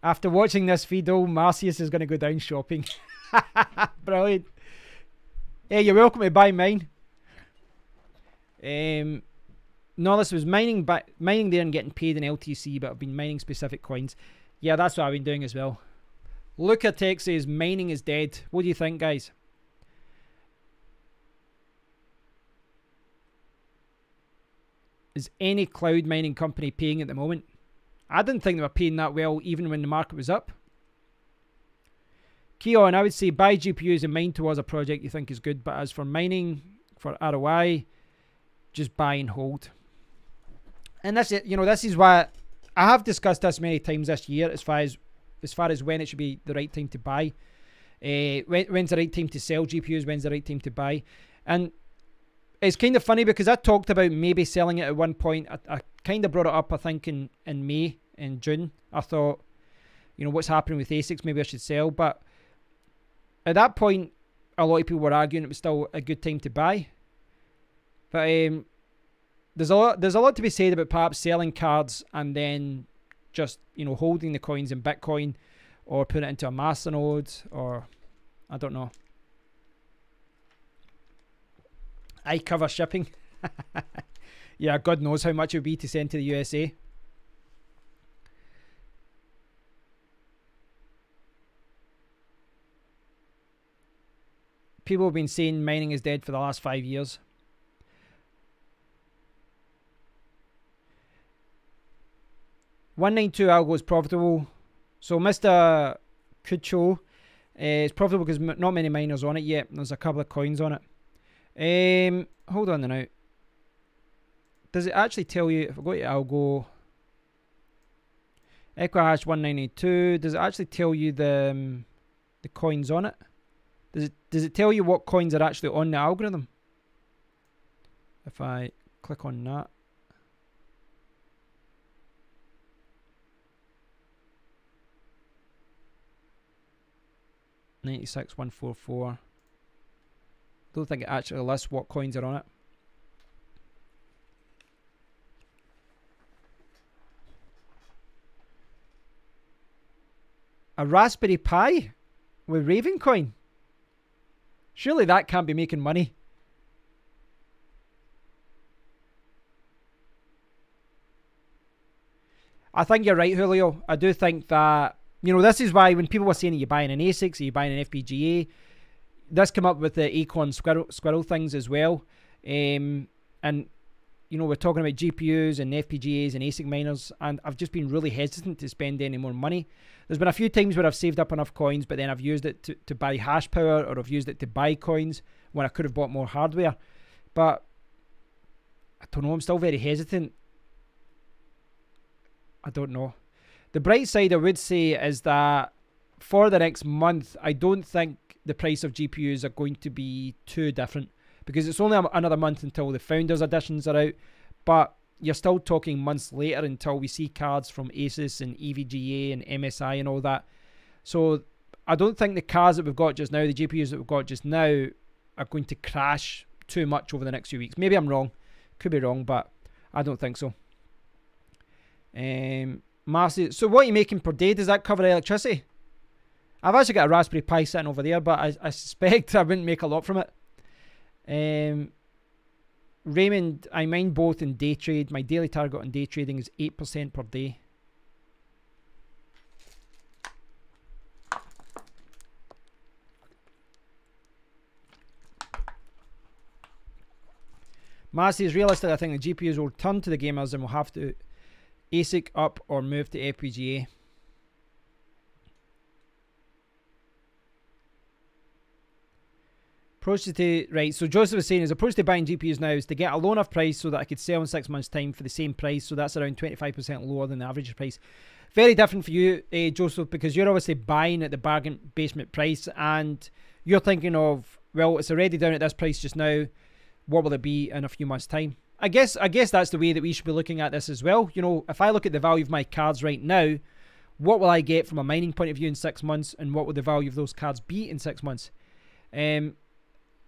Speaker 1: After watching this video, Marcius is going to go down shopping. Brilliant. Hey, you're welcome to buy mine. No, this was mining there and getting paid in LTC, but I've been mining specific coins. Yeah, that's what I've been doing as well. Luca Tech says mining is dead. What do you think, guys? Is any cloud mining company paying at the moment? I didn't think they were paying that well even when the market was up. Keon, I would say buy GPUs and mine towards a project you think is good, but as for mining for ROI, just buy and hold. And that's it. You know, this is why I have discussed this many times this year as far as when it should be the right time to buy. When's the right time to sell GPUs, when's the right time to buy. And it's kind of funny because I talked about maybe selling it at one point. I kind of brought it up, I think, in May, in June. I thought, you know, what's happening with ASICs, maybe I should sell. But at that point, a lot of people were arguing it was still a good time to buy. But there's a lot to be said about perhaps selling cards and then just, you know, holding the coins in Bitcoin or putting it into a Masternode, or I don't know. I cover shipping. Yeah, God knows how much it would be to send to the USA. People have been saying mining is dead for the last 5 years. $192 algo is profitable. So Mr. Kucho is profitable because not many miners on it yet. There's a couple of coins on it. Hold on now. Does it actually tell you, if I go to algo, Equihash 192, does it actually tell you the coins on it? Does it tell you what coins are actually on the algorithm? If I click on that. $96,144. Don't think it actually lists what coins are on it. A Raspberry Pi with Raven coin. Surely that can't be making money. I think you're right, Julio. I do think that, you know, this is why when people were saying that you're buying an ASIC, you're buying an FPGA, this came up with the Acorn Squirrel things as well. And, you know, we're talking about GPUs and FPGAs and ASIC miners, and I've just been really hesitant to spend any more money. There's been a few times where I've saved up enough coins, but then I've used it to buy HashPower, or I've used it to buy coins when I could have bought more hardware. But I don't know, I'm still very hesitant. I don't know. The bright side I would say is that for the next month, I don't think the price of GPUs are going to be too different, because it's only another month until the Founders Editions are out, but you're still talking months later until we see cards from Asus and EVGA and MSI and all that. So I don't think the cards that we've got just now, the GPUs that we've got just now, are going to crash too much over the next few weeks. Maybe I'm wrong. Could be wrong, but I don't think so. Marcy, so what are you making per day? Does that cover electricity? I've actually got a Raspberry Pi sitting over there, but I suspect I wouldn't make a lot from it. Raymond, I mine both in day trade. My daily target on day trading is 8% per day. Massey is realistic. I think the GPUs will return to the gamers and will have to ASIC up or move to FPGA. Approach to, right, so Joseph was saying his approach to buying GPUs now is to get a low enough price so that I could sell in 6 months' time for the same price. So that's around 25% lower than the average price. Very different for you, Joseph, because you're obviously buying at the bargain basement price, and you're thinking of, well, it's already down at this price just now. What will it be in a few months' time? I guess that's the way that we should be looking at this as well. You know, if I look at the value of my cards right now, what will I get from a mining point of view in 6 months, and what will the value of those cards be in 6 months?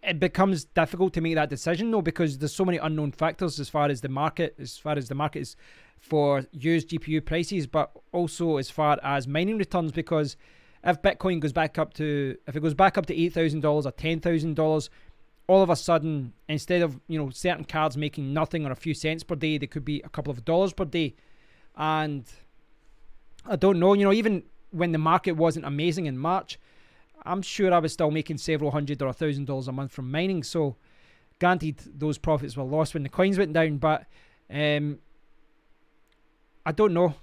Speaker 1: It becomes difficult to make that decision though, because there's so many unknown factors as far as the market is for used GPU prices, but also as far as mining returns. Because if Bitcoin goes back up to, if it goes back up to $8,000 or $10,000, all of a sudden, instead of, you know, certain cards making nothing or a few cents per day, they could be a couple of dollars per day. And I don't know, you know, even when the market wasn't amazing in March, I'm sure I was still making several hundred or $1,000 a month from mining. So granted, those profits were lost when the coins went down, but I don't know.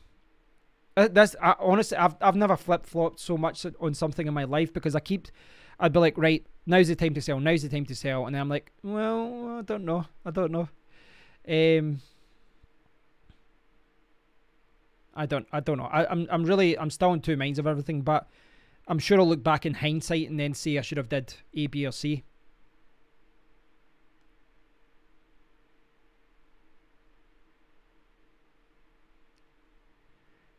Speaker 1: Honestly, I've never flip-flopped so much on something in my life, because I'd be like, right, now's the time to sell, now's the time to sell, and then I'm like, well, I don't know. I don't know. I'm still in two minds of everything, but I'm sure I'll look back in hindsight and then say I should have did A, B, or C.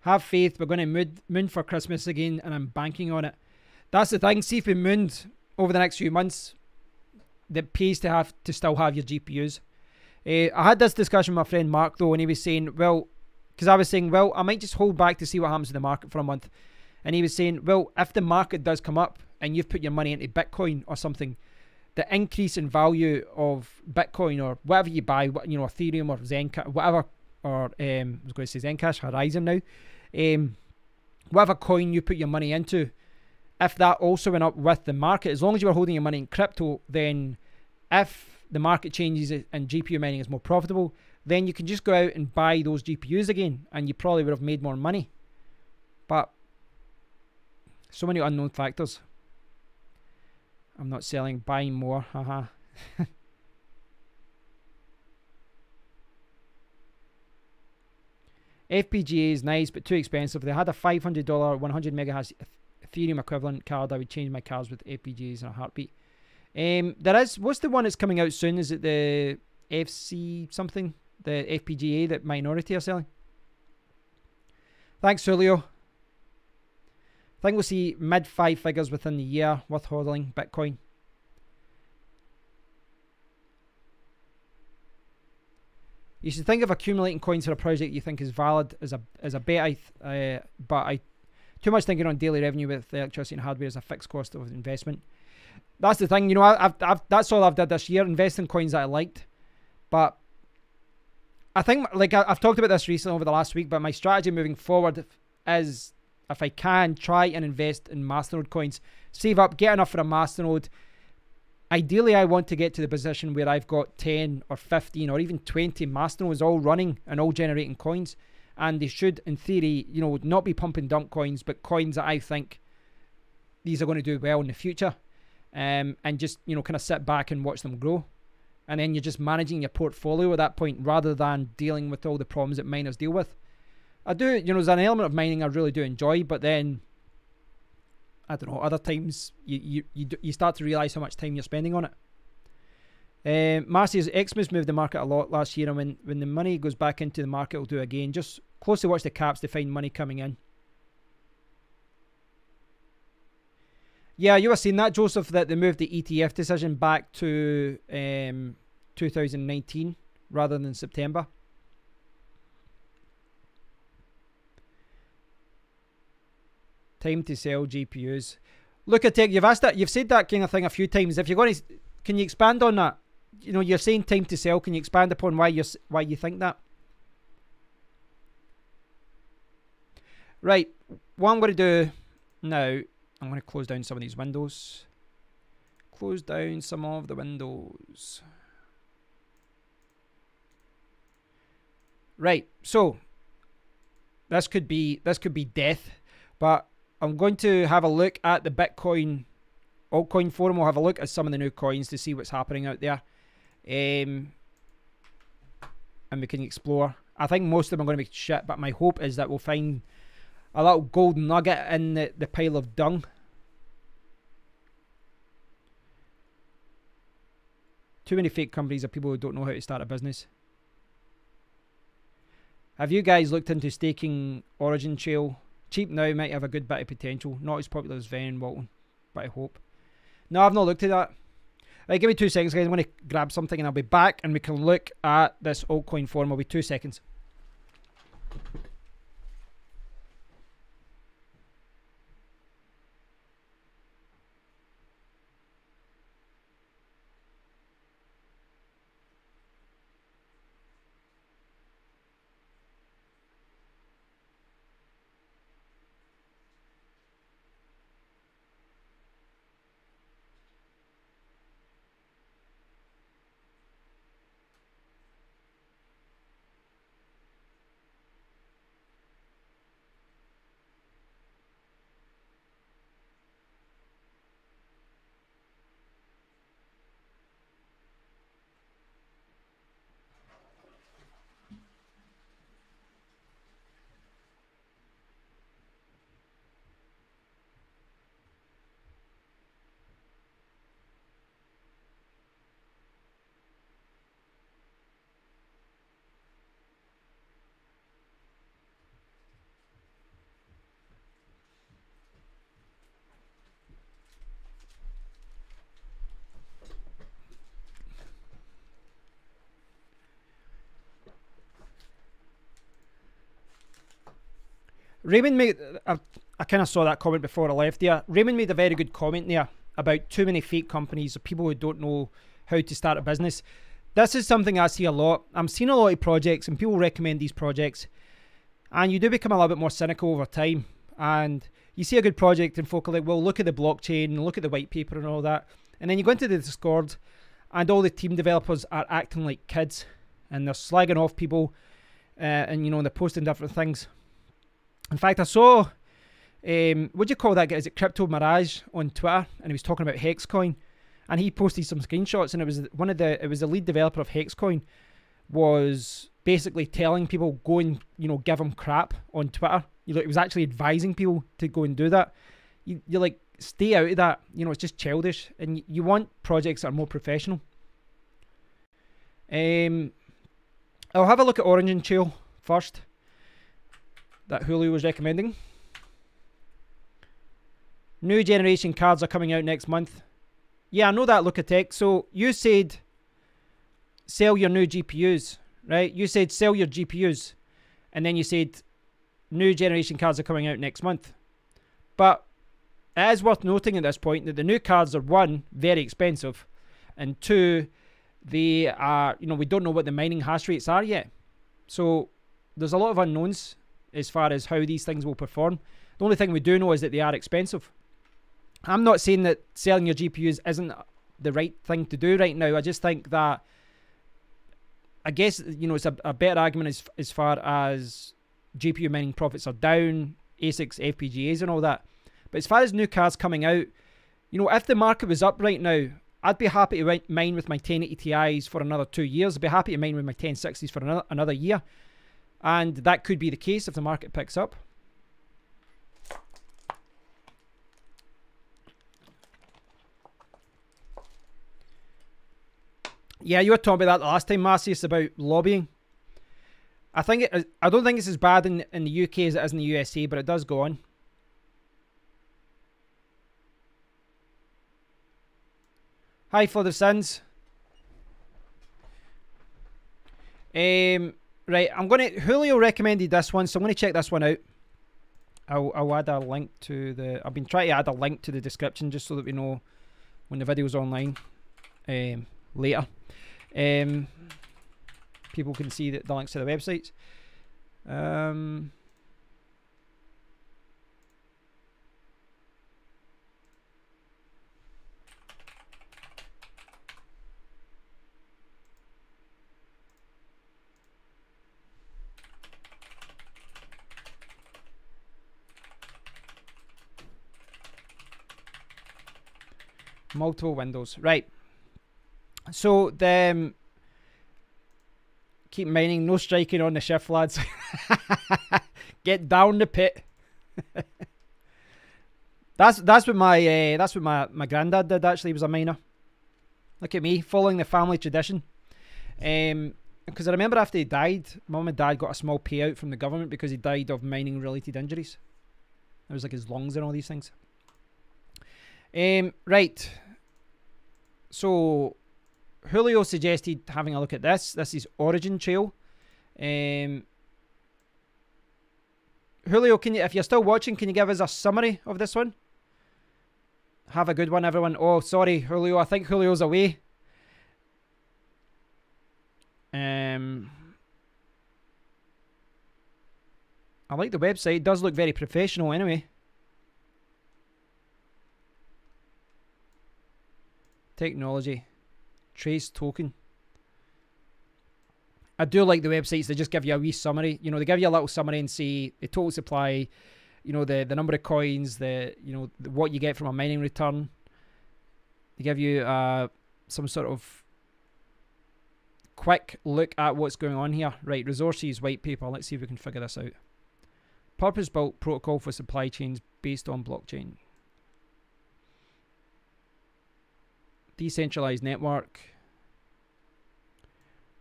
Speaker 1: Have faith. We're going to moon for Christmas again, and I'm banking on it. That's the thing. See if we mooned over the next few months, that pays to have to still have your GPUs. I had this discussion with my friend Mark though, and he was saying, well, because I was saying, well, I might just hold back to see what happens to the market for a month. And he was saying, well, if the market does come up and you've put your money into Bitcoin or something, the increase in value of Bitcoin or whatever you buy, you know, Ethereum or Zencash, whatever, or I was going to say Zencash, Horizon now, whatever coin you put your money into, if that also went up with the market, as long as you were holding your money in crypto, then if the market changes and GPU mining is more profitable, then you can just go out and buy those GPUs again, and you probably would have made more money. But so many unknown factors. I'm not selling, buying more. Haha. FPGA is nice, but too expensive. If they had a $500 100 megahash Ethereum equivalent card, I would change my cards with FPGAs in a heartbeat. There is, what's the one that's coming out soon? Is it the FC something? The FPGA that Minority are selling? Thanks, Julio. I think we'll see mid 5 figures within the year worth hodling Bitcoin. You should think of accumulating coins for a project you think is valid as a bet, but I Too much thinking on daily revenue with electricity and hardware as a fixed cost of investment. That's the thing, you know, that's all I've did this year, invest in coins that I liked. But I think, like I've talked about this recently over the last week, but my strategy moving forward is, if I can, try and invest in Masternode coins. Save up, get enough for a Masternode. Ideally, I want to get to the position where I've got 10 or 15 or even 20 Masternodes all running and all generating coins. And they should, in theory, you know, not be pump and dump coins, but coins that I think these are going to do well in the future. And just, you know, kind of sit back and watch them grow. And then you're just managing your portfolio at that point rather than dealing with all the problems that miners deal with. I do, you know, there's an element of mining I really do enjoy, but then, I don't know, other times you start to realise how much time you're spending on it. Marcy's Xmas moved the market a lot last year, and when the money goes back into the market, it'll do again. Just closely watch the caps to find money coming in. Yeah, you were seeing that, Joseph, that they moved the ETF decision back to 2019 rather than September. Time to sell GPUs. Look at tech. You've asked that. You've said that kind of thing a few times. If you're going to, can you expand on that? You know, you're saying time to sell. Can you expand upon why you think that? Right. What I'm going to do now, I'm going to close down some of these windows. Close down some of the windows. Right. So this could be death, but I'm going to have a look at the Bitcoin altcoin forum. We'll have a look at some of the new coins to see what's happening out there. And we can explore. I think most of them are going to be shit, but my hope is that we'll find a little gold nugget in the pile of dung. Too many fake companies are people who don't know how to start a business. Have you guys looked into staking Origin Trail? Cheap now, might have a good bit of potential. Not as popular as Ven and Walton, but I hope. No, I've not looked at that. Right, give me 2 seconds, guys. I'm going to grab something and I'll be back and we can look at this altcoin forum. I'll be 2 seconds. Raymond made, I kind of saw that comment before I left there. Raymond made a very good comment there about too many fake companies or people who don't know how to start a business. This is something I see a lot. I'm seeing a lot of projects and people recommend these projects. And you do become a little bit more cynical over time. And you see a good project and folk are like, well, look at the blockchain and look at the white paper and all that. And then you go into the Discord and all the team developers are acting like kids. And they're slagging off people and, you know, they're posting different things. In fact, I saw, what do you call that guy? Is it Crypto Mirage on Twitter? And he was talking about Hexcoin. And he posted some screenshots and it was the lead developer of Hexcoin was basically telling people go and, you know, give him crap on Twitter. It was actually advising people to go and do that. You're like, stay out of that. You know, it's just childish. And you want projects that are more professional. I'll have a look at Origin Trail first. That Hulu was recommending. New generation cards are coming out next month. Yeah, I know that, Look at Tech. So you said sell your new GPUs, right? You said sell your GPUs. And then you said new generation cards are coming out next month. But it is worth noting at this point that the new cards are, one, very expensive, and two, they are, you know, we don't know what the mining hash rates are yet. So there's a lot of unknowns as far as how these things will perform. The only thing we do know is that they are expensive. I'm not saying that selling your GPUs isn't the right thing to do right now. I just think that, I guess, you know, it's a better argument as far as GPU mining profits are down, ASICs, FPGAs and all that. But as far as new cards coming out, you know, if the market was up right now, I'd be happy to mine with my 1080 Ti's for another 2 years. I'd be happy to mine with my 1060s for another year. And that could be the case if the market picks up. Yeah, you were talking about that last time, Marcius, about lobbying. I don't think it's as bad in the UK as it is in the USA, but it does go on. Hi, Father Sins. Right, Julio recommended this one, so I'm gonna check this one out. I'll add a link to the. I've been trying to add a link to the description just so that we know when the video's online later. People can see the links to the websites. Multiple windows, right? So the keep mining, no striking on the shift, lads. Get down the pit. that's what my granddad did. Actually, he was a miner. Look at me following the family tradition. Because I remember after he died, mum and dad got a small payout from the government because he died of mining related injuries. It was like his lungs and all these things. Right. So Julio suggested having a look at this. This is Origin Trail. Julio, if you're still watching, can you give us a summary of this one? Have a good one, everyone. Oh, sorry, Julio. I think Julio's away. I like the website. It does look very professional anyway. Technology. Trace token. I do like the websites. They just give you a wee summary. You know, they give you a little summary and say the total supply, you know, the number of coins, what you get from a mining return. They give you some sort of quick look at what's going on here. Right, resources, white paper. Let's see if we can figure this out. Purpose-built protocol for supply chains based on blockchain. Decentralized network.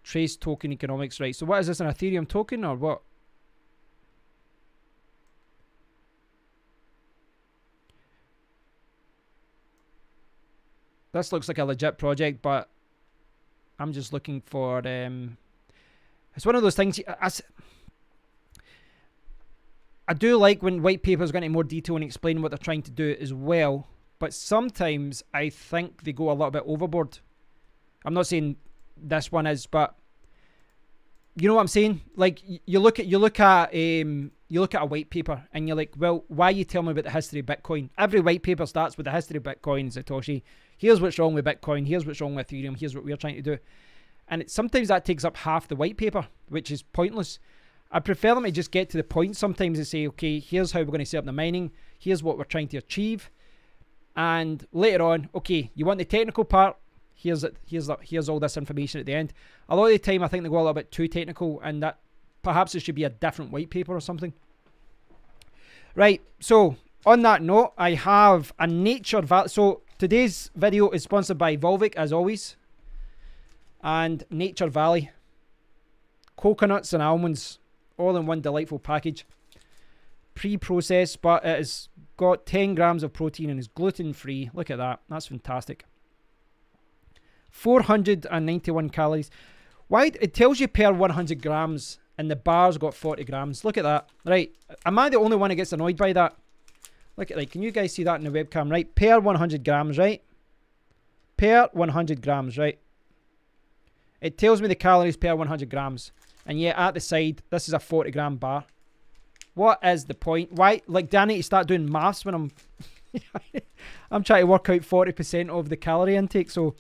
Speaker 1: Trace token economics. Right, so what is this, an Ethereum token or what? This looks like a legit project, but I'm just looking for it's one of those things. I do like when white papers go into more detail and explain what they're trying to do as well. But sometimes I think they go a little bit overboard. I'm not saying this one is, but you know what I'm saying? Like you look at a white paper and you're like, well, why you tell me about the history of Bitcoin? Every white paper starts with the history of Bitcoin, Satoshi. Here's what's wrong with Bitcoin. Here's what's wrong with Ethereum. Here's what we're trying to do. And sometimes that takes up half the white paper, which is pointless. I prefer them to just get to the point sometimes and say, okay, here's how we're going to set up the mining. Here's what we're trying to achieve. And later on, okay, you want the technical part, here's all this information at the end. A lot of the time I think they go a little bit too technical, and that perhaps it should be a different white paper or something. Right, so on that note, I have a Nature Valley. So today's video is sponsored by Volvic, as always, and Nature Valley. Coconuts and almonds, all in one delightful package. Pre-processed, but it has got 10 grams of protein and is gluten-free. Look at that. That's fantastic. 491 calories. Why? It tells you per 100 grams, and the bar's got 40 grams. Look at that. Right. Am I the only one that gets annoyed by that? Look at, like, can you guys see that in the webcam, right? Per 100 grams, right? Per 100 grams, right? It tells me the calories per 100 grams. And yet at the side, this is a 40 gram bar. What is the point? Why? Like, do I need to start doing maths when I'm... I'm trying to work out 40% of the calorie intake. So,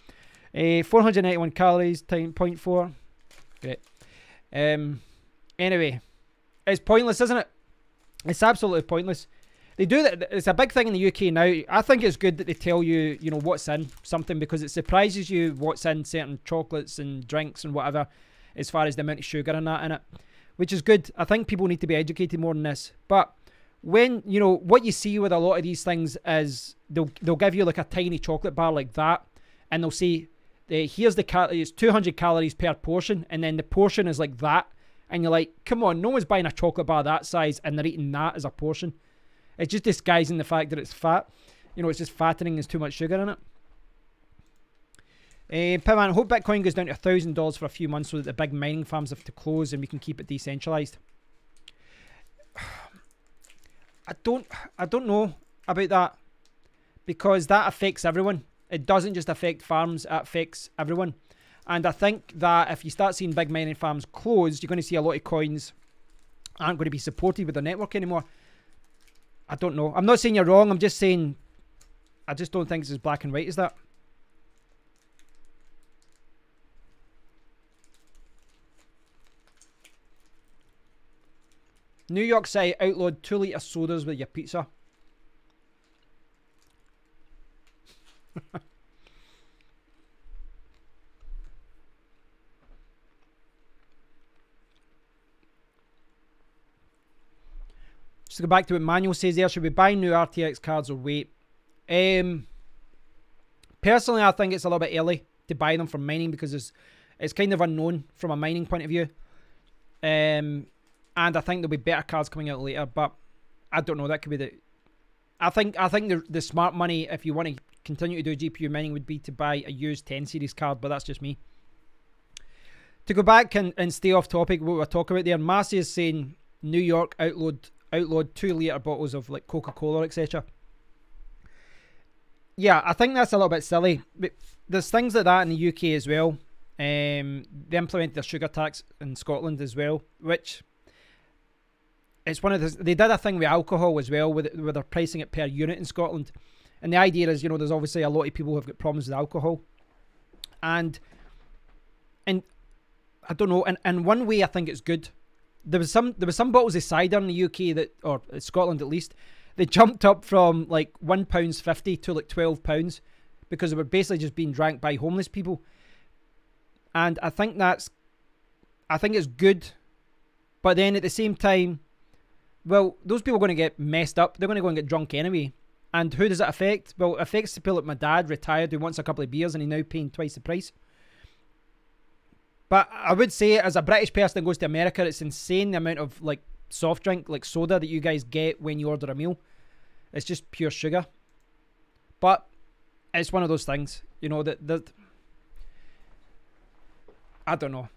Speaker 1: 491 calories times 0.4. Great. Anyway, it's pointless, isn't it? It's absolutely pointless. They do that. It's a big thing in the UK now. I think it's good that they tell you, you know, what's in something, because it surprises you what's in certain chocolates and drinks and whatever, as far as the amount of sugar and that in it, which is good. I think people need to be educated more on this. But when, you know, what you see with a lot of these things is they'll give you like a tiny chocolate bar like that, and they'll say, here's the it's 200 calories per portion, and then the portion is like that, and you're like, come on, no one's buying a chocolate bar that size and they're eating that as a portion. It's just disguising the fact that it's fat. You know, it's just fattening. There's too much sugar in it. Pitman, hope Bitcoin goes down to $1,000 for a few months so that the big mining farms have to close and we can keep it decentralized. I don't know about that, because that affects everyone. It doesn't just affect farms, it affects everyone. And I think that if you start seeing big mining farms closed, you're going to see a lot of coins aren't going to be supported with the network anymore. I don't know. I'm not saying you're wrong. I'm just saying I just don't think it's as black and white as that. New York City outlawed 2-litre sodas with your pizza. Just to go back to what Manuel says there, should we buy new RTX cards or wait? Personally, I think it's a little bit early to buy them for mining, because it's kind of unknown from a mining point of view. And I think there'll be better cards coming out later, but I don't know. That could be the... I think the smart money, if you want to continue to do GPU mining, would be to buy a used 10 series card, but that's just me. To go back and stay off topic, what we're talking about there, Massey is saying New York outlawed 2-litre bottles of like Coca-Cola, etc. Yeah, I think that's a little bit silly. But there's things like that in the UK as well. They implemented the sugar tax in Scotland as well, which it's one of the... They did a thing with alcohol as well, where they're pricing it per unit in Scotland. And the idea is, you know, there's obviously a lot of people who have got problems with alcohol. And I don't know, in one way I think it's good. There was some bottles of cider in the UK that, or Scotland at least, they jumped up from like £1.50 to like £12 because they were basically just being drank by homeless people. And I think it's good, but then at the same time, well, those people are going to get messed up. They're going to go and get drunk anyway. And who does it affect? Well, it affects the people like my dad, retired, who wants a couple of beers and he's now paying twice the price. But I would say, as a British person that goes to America, it's insane the amount of like soft drink, like soda, that you guys get when you order a meal. It's just pure sugar. But it's one of those things, you know, that I don't know.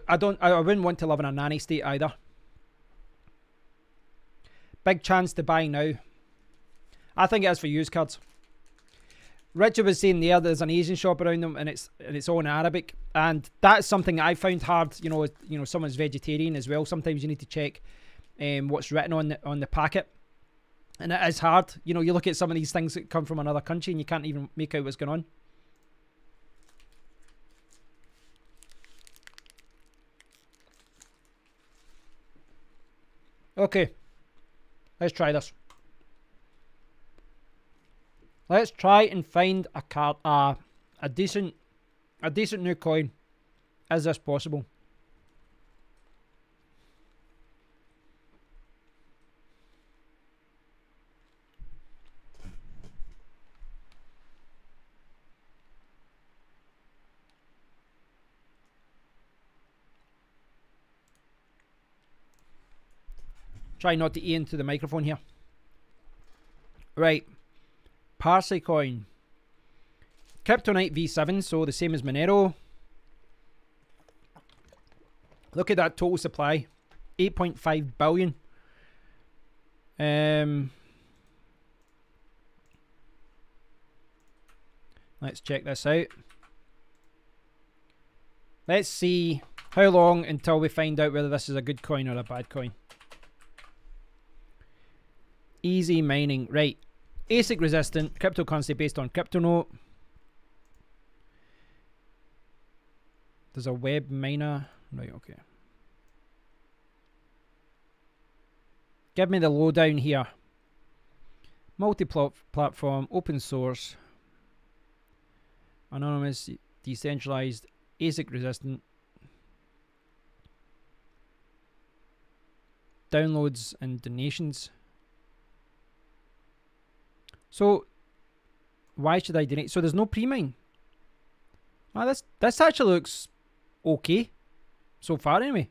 Speaker 1: I wouldn't want to live in a nanny state either. Big chance to buy now. I think it is for used cards. Richard was saying there's an Asian shop around them, and it's all in Arabic, and that's something that I found hard. You know, someone's vegetarian as well. Sometimes you need to check what's written on the packet, and it is hard. You know, you look at some of these things that come from another country, and you can't even make out what's going on. Okay, let's try this. Let's try and find a card, a decent new coin. Is this possible? Try not to eat into the microphone here. Right. Parsley coin. Kryptonite V7, so the same as Monero. Look at that total supply. 8.5 billion. Let's check this out. Let's see how long until we find out whether this is a good coin or a bad coin. Easy mining. Right. ASIC resistant. Cryptocurrency based on CryptoNote. There's a web miner. Right, okay. Give me the lowdown here. Multi-platform, open source, anonymous, decentralized, ASIC resistant, downloads and donations. So, why should I donate? So there's no pre-mine. Well, this actually looks okay so far anyway.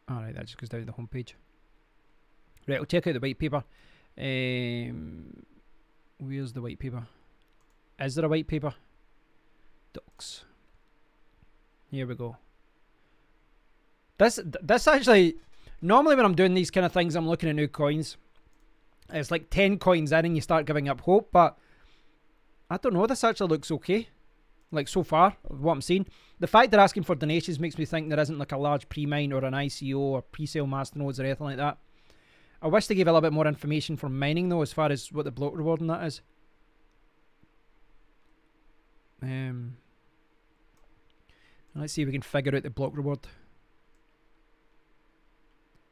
Speaker 1: Alright, that just goes down to the homepage. Right, I'll check out the white paper. Where's the white paper? Is there a white paper? Docs. Here we go. This actually, normally when I'm doing these kind of things, I'm looking at new coins. It's like 10 coins in and you start giving up hope, but I don't know, this actually looks okay. Like so far, what I'm seeing. The fact they're asking for donations makes me think there isn't like a large pre-mine or an ICO or pre-sale masternodes or anything like that. I wish they gave a little bit more information for mining though, as far as what the block reward and that is. Let's see if we can figure out the block reward.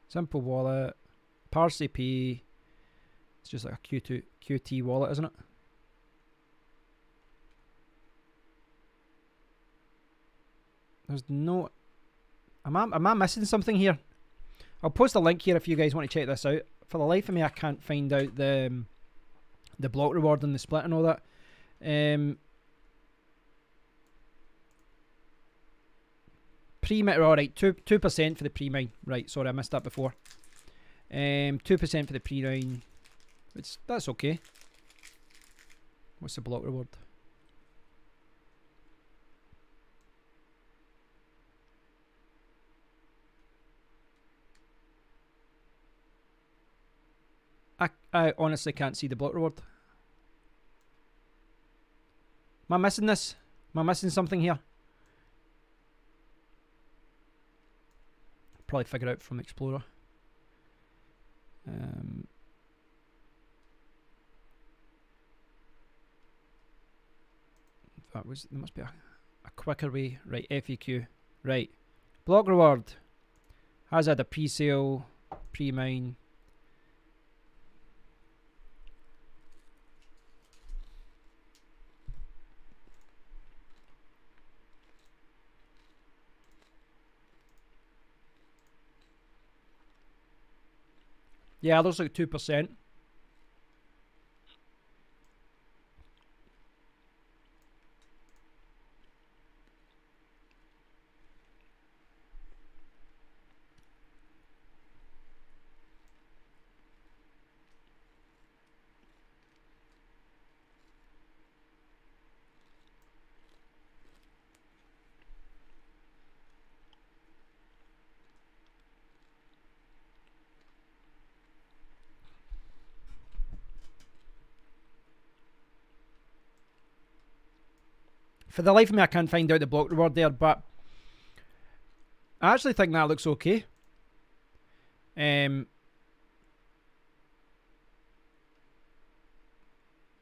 Speaker 1: Simple wallet, Parsley Pay. It's just like a QT wallet, isn't it? There's no... Am I missing something here? I'll post a link here if you guys want to check this out. For the life of me, I can't find out the block reward and the split and all that. Pre-mine, alright, 2% for the pre-mine. Right, sorry, I missed that before. 2% for the pre-mine. That's okay. What's the block reward? I honestly can't see the block reward. Am I missing this? Am I missing something here? Probably figure out from Explorer. There must be a quicker way. Right, FAQ. Right. Block reward. Has had a pre-sale, pre-mine. Yeah, looks like 2%. For the life of me, I can't find out the block reward there, but I actually think that looks okay.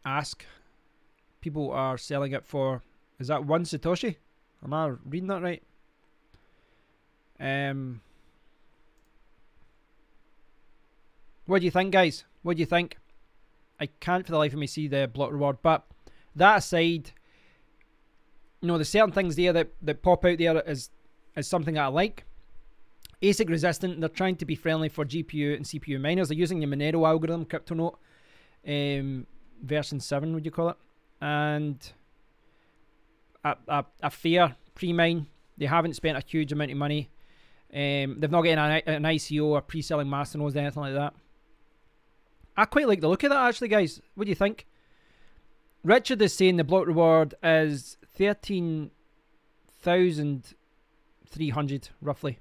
Speaker 1: Ask. People are selling it for, is that 1 Satoshi? Am I reading that right? What do you think, guys? What do you think? I can't for the life of me see the block reward, but that aside, you know, there's certain things there that pop out there as something that I like. ASIC resistant, they're trying to be friendly for GPU and CPU miners. They're using the Monero algorithm, CryptoNote, version 7, would you call it? And a fair pre-mine. They haven't spent a huge amount of money. They've not got an ICO or pre-selling masternodes or anything like that. I quite like the look of that, actually, guys. What do you think? Richard is saying the block reward is 13,300 roughly.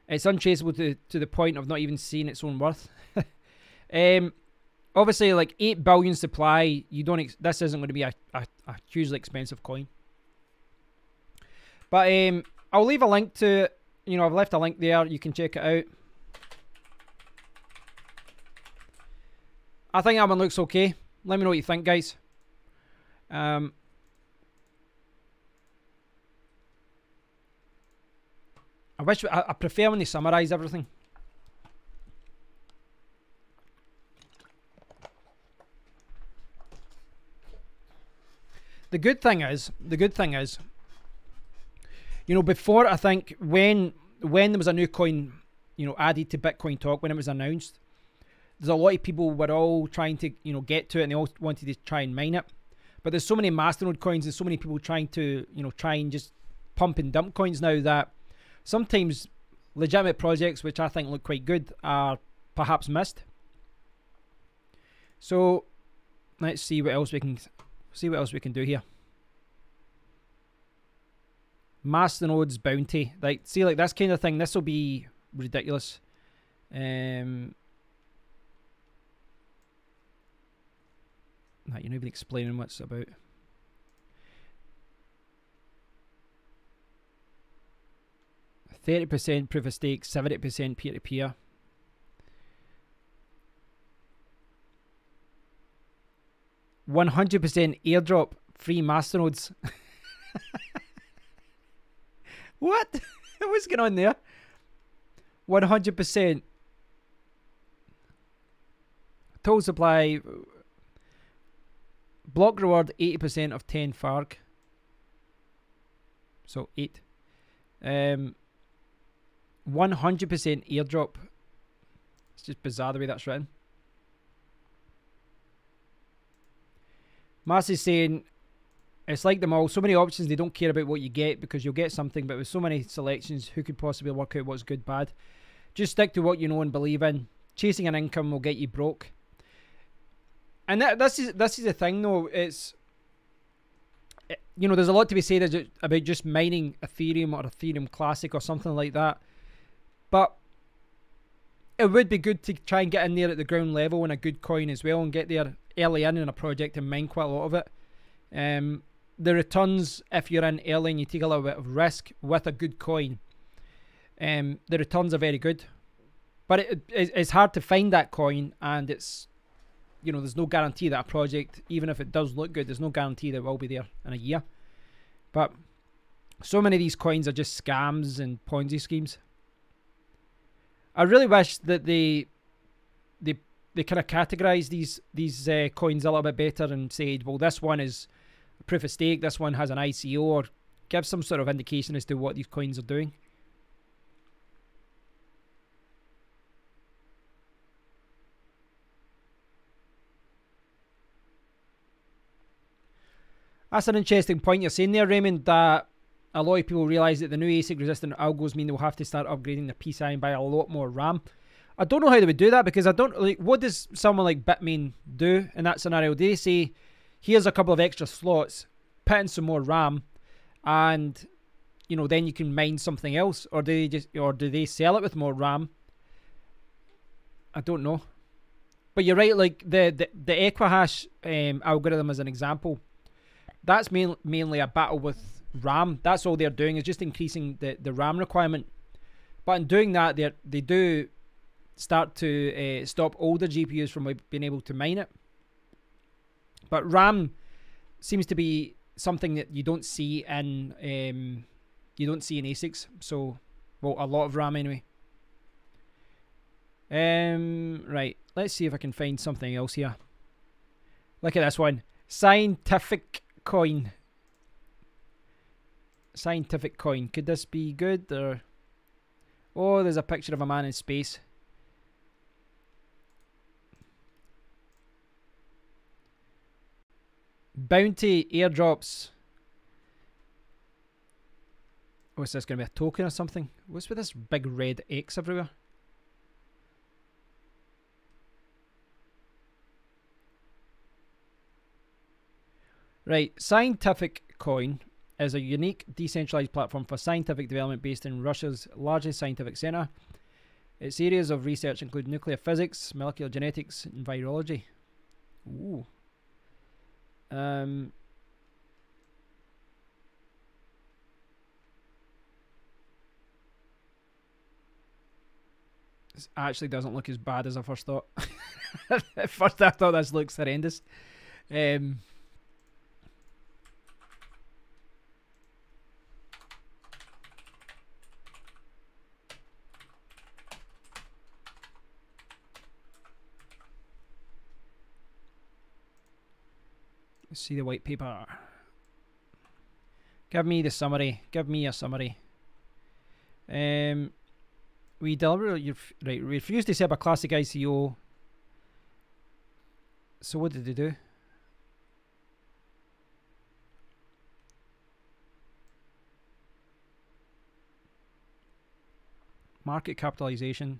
Speaker 1: It's untraceable to the point of not even seeing its own worth. Obviously, like 8 billion supply, you don't. This isn't going to be a hugely expensive coin. But I'll leave a link to. You know, I've left a link there. You can check it out. I think that one looks okay. Let me know what you think, guys. I prefer when they summarize everything. The good thing is, you know, before, I think when there was a new coin, you know, added to Bitcoin Talk, when it was announced, there's a lot of people were all trying to, you know, get to it, and they all wanted to try and mine it. But there's so many Masternode coins and so many people trying to, you know, try and just pump and dump coins now that sometimes legitimate projects, which I think look quite good, are perhaps missed. So let's see what else we can do here. Masternodes Bounty. Like, see, like this kind of thing, this will be ridiculous. You're not even explaining what it's about. %30 proof of stake, 70% peer-to-peer. %100 airdrop, free masternodes. What? What's going on there? 100%. Total supply. Block reward 80% of 10 FARG. So 8. 100% airdrop. It's just bizarre the way that's written. Mars is saying it's like them all. So many options, they don't care about what you get because you'll get something. But with so many selections, who could possibly work out what's good, bad? Just stick to what you know and believe in. Chasing an income will get you broke. And this is the thing, though. It's, you know, there's a lot to be said about just mining Ethereum or Ethereum Classic or something like that. But it would be good to try and get in there at the ground level in a good coin as well and get there early in a project and mine quite a lot of it. The returns, if you're in early and you take a little bit of risk with a good coin, the returns are very good. But it's hard to find that coin, and it's, you know, there's no guarantee that a project, even if it does look good, there's no guarantee that it will be there in a year. But so many of these coins are just scams and Ponzi schemes. I really wish that they kind of categorize these coins a little bit better and said, well, this one is proof of stake, this one has an ICO, or give some sort of indication as to what these coins are doing. That's an interesting point you're saying there, Raymond, that a lot of people realise that the new ASIC resistant algos mean they'll have to start upgrading the PCI and buy a lot more RAM. I don't know how they would do that, because I don't, like, what does someone like Bitmain do in that scenario? Do they say, here's a couple of extra slots, put in some more RAM, and, you know, then you can mine something else? Or do they sell it with more RAM? I don't know. But you're right, like the Equihash algorithm as an example, that's mainly a battle with RAM. That's all they're doing, is just increasing the RAM requirement. But in doing that, they do start to stop older GPUs from being able to mine it. But RAM seems to be something that you don't see in ASICs. So, well, a lot of RAM anyway. Right, let's see if I can find something else here. Look at this one, scientific coin. Scientific coin. Could this be good? Or, oh, there's a picture of a man in space. Bounty airdrops. What's this going to be, a token or something? What's with this big red X everywhere? Right, Scientific Coin is a unique decentralized platform for scientific development based in Russia's largest scientific center. Its areas of research include nuclear physics, molecular genetics, and virology. Ooh. This actually doesn't look as bad as I first thought. At first I thought this looks horrendous. Let's see the white paper. Give me the summary. Give me a summary. We deliberately refused to set up a classic ICO. So what did they do? Market capitalization.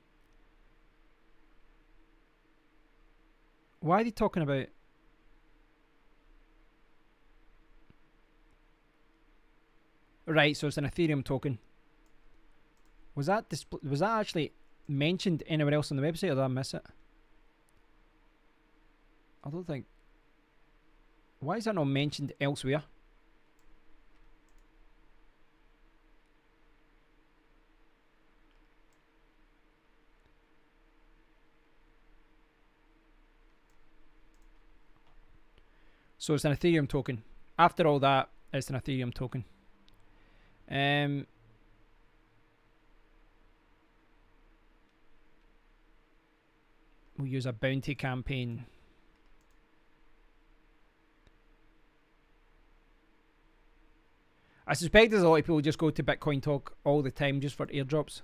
Speaker 1: Why are they talking about? Right, so it's an Ethereum token. Was that actually mentioned anywhere else on the website, or did I miss it? I don't think. Why is that not mentioned elsewhere? So it's an Ethereum token. After all that, it's an Ethereum token. We'll use a bounty campaign. I suspect there's a lot of people who just go to Bitcoin Talk all the time just for airdrops.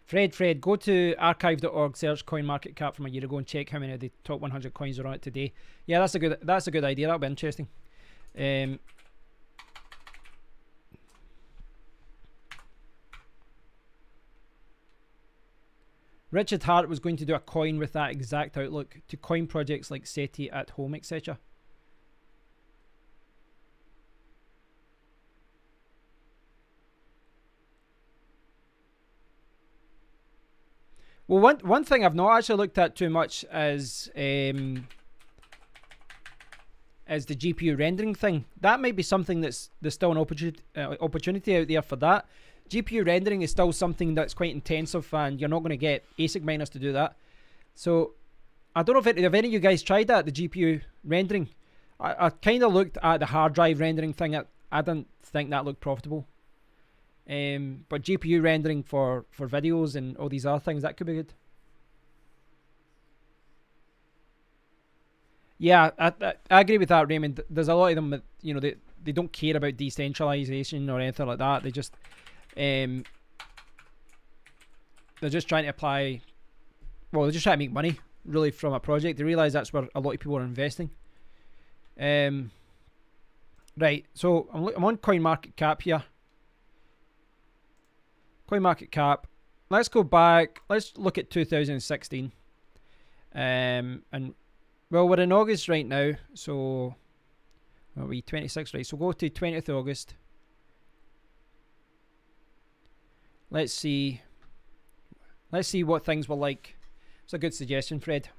Speaker 1: Fred, go to archive.org, search CoinMarketCap from a year ago and check how many of the top 100 coins are on it today. Yeah, that's a good idea. That'll be interesting. Richard Hart was going to do a coin with that exact outlook to coin projects like SETI at home, etc. Well, one thing I've not actually looked at too much is the GPU rendering thing. That might be something there's still an opportunity out there for that. GPU rendering is still something that's quite intensive, and you're not going to get ASIC miners to do that. So I don't know if any of you guys tried that, the GPU rendering. I kind of looked at the hard drive rendering thing. I didn't think that looked profitable. But GPU rendering for videos and all these other things, that could be good. Yeah, I agree with that, Raymond. There's a lot of them that, you know, they don't care about decentralization or anything like that. They just they're just trying to apply. Well, they're just trying to make money really from a project. They realize that's where a lot of people are investing. Right, so I'm on CoinMarketCap here. CoinMarketCap. Let's go back. Let's look at 2016. And well, we're in August right now, so are we 26, right? So go to 20th August. Let's see what things were like. It's a good suggestion, Fred.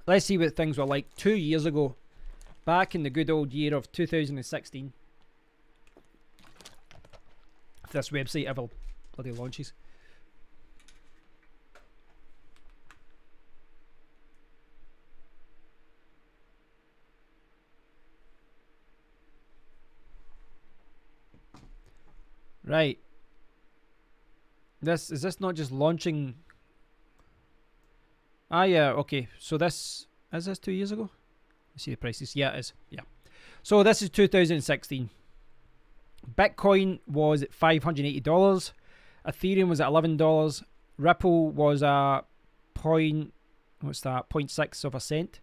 Speaker 1: Let's see what things were like 2 years ago, back in the good old year of 2016. If this website ever bloody launches. Right. Is this not just launching? Ah, yeah, okay. So is this 2 years ago? Let's see the prices. Yeah, it is. Yeah. So this is 2016. Bitcoin was at $580. Ethereum was at $11. Ripple was a what's that? 0.6 of a cent.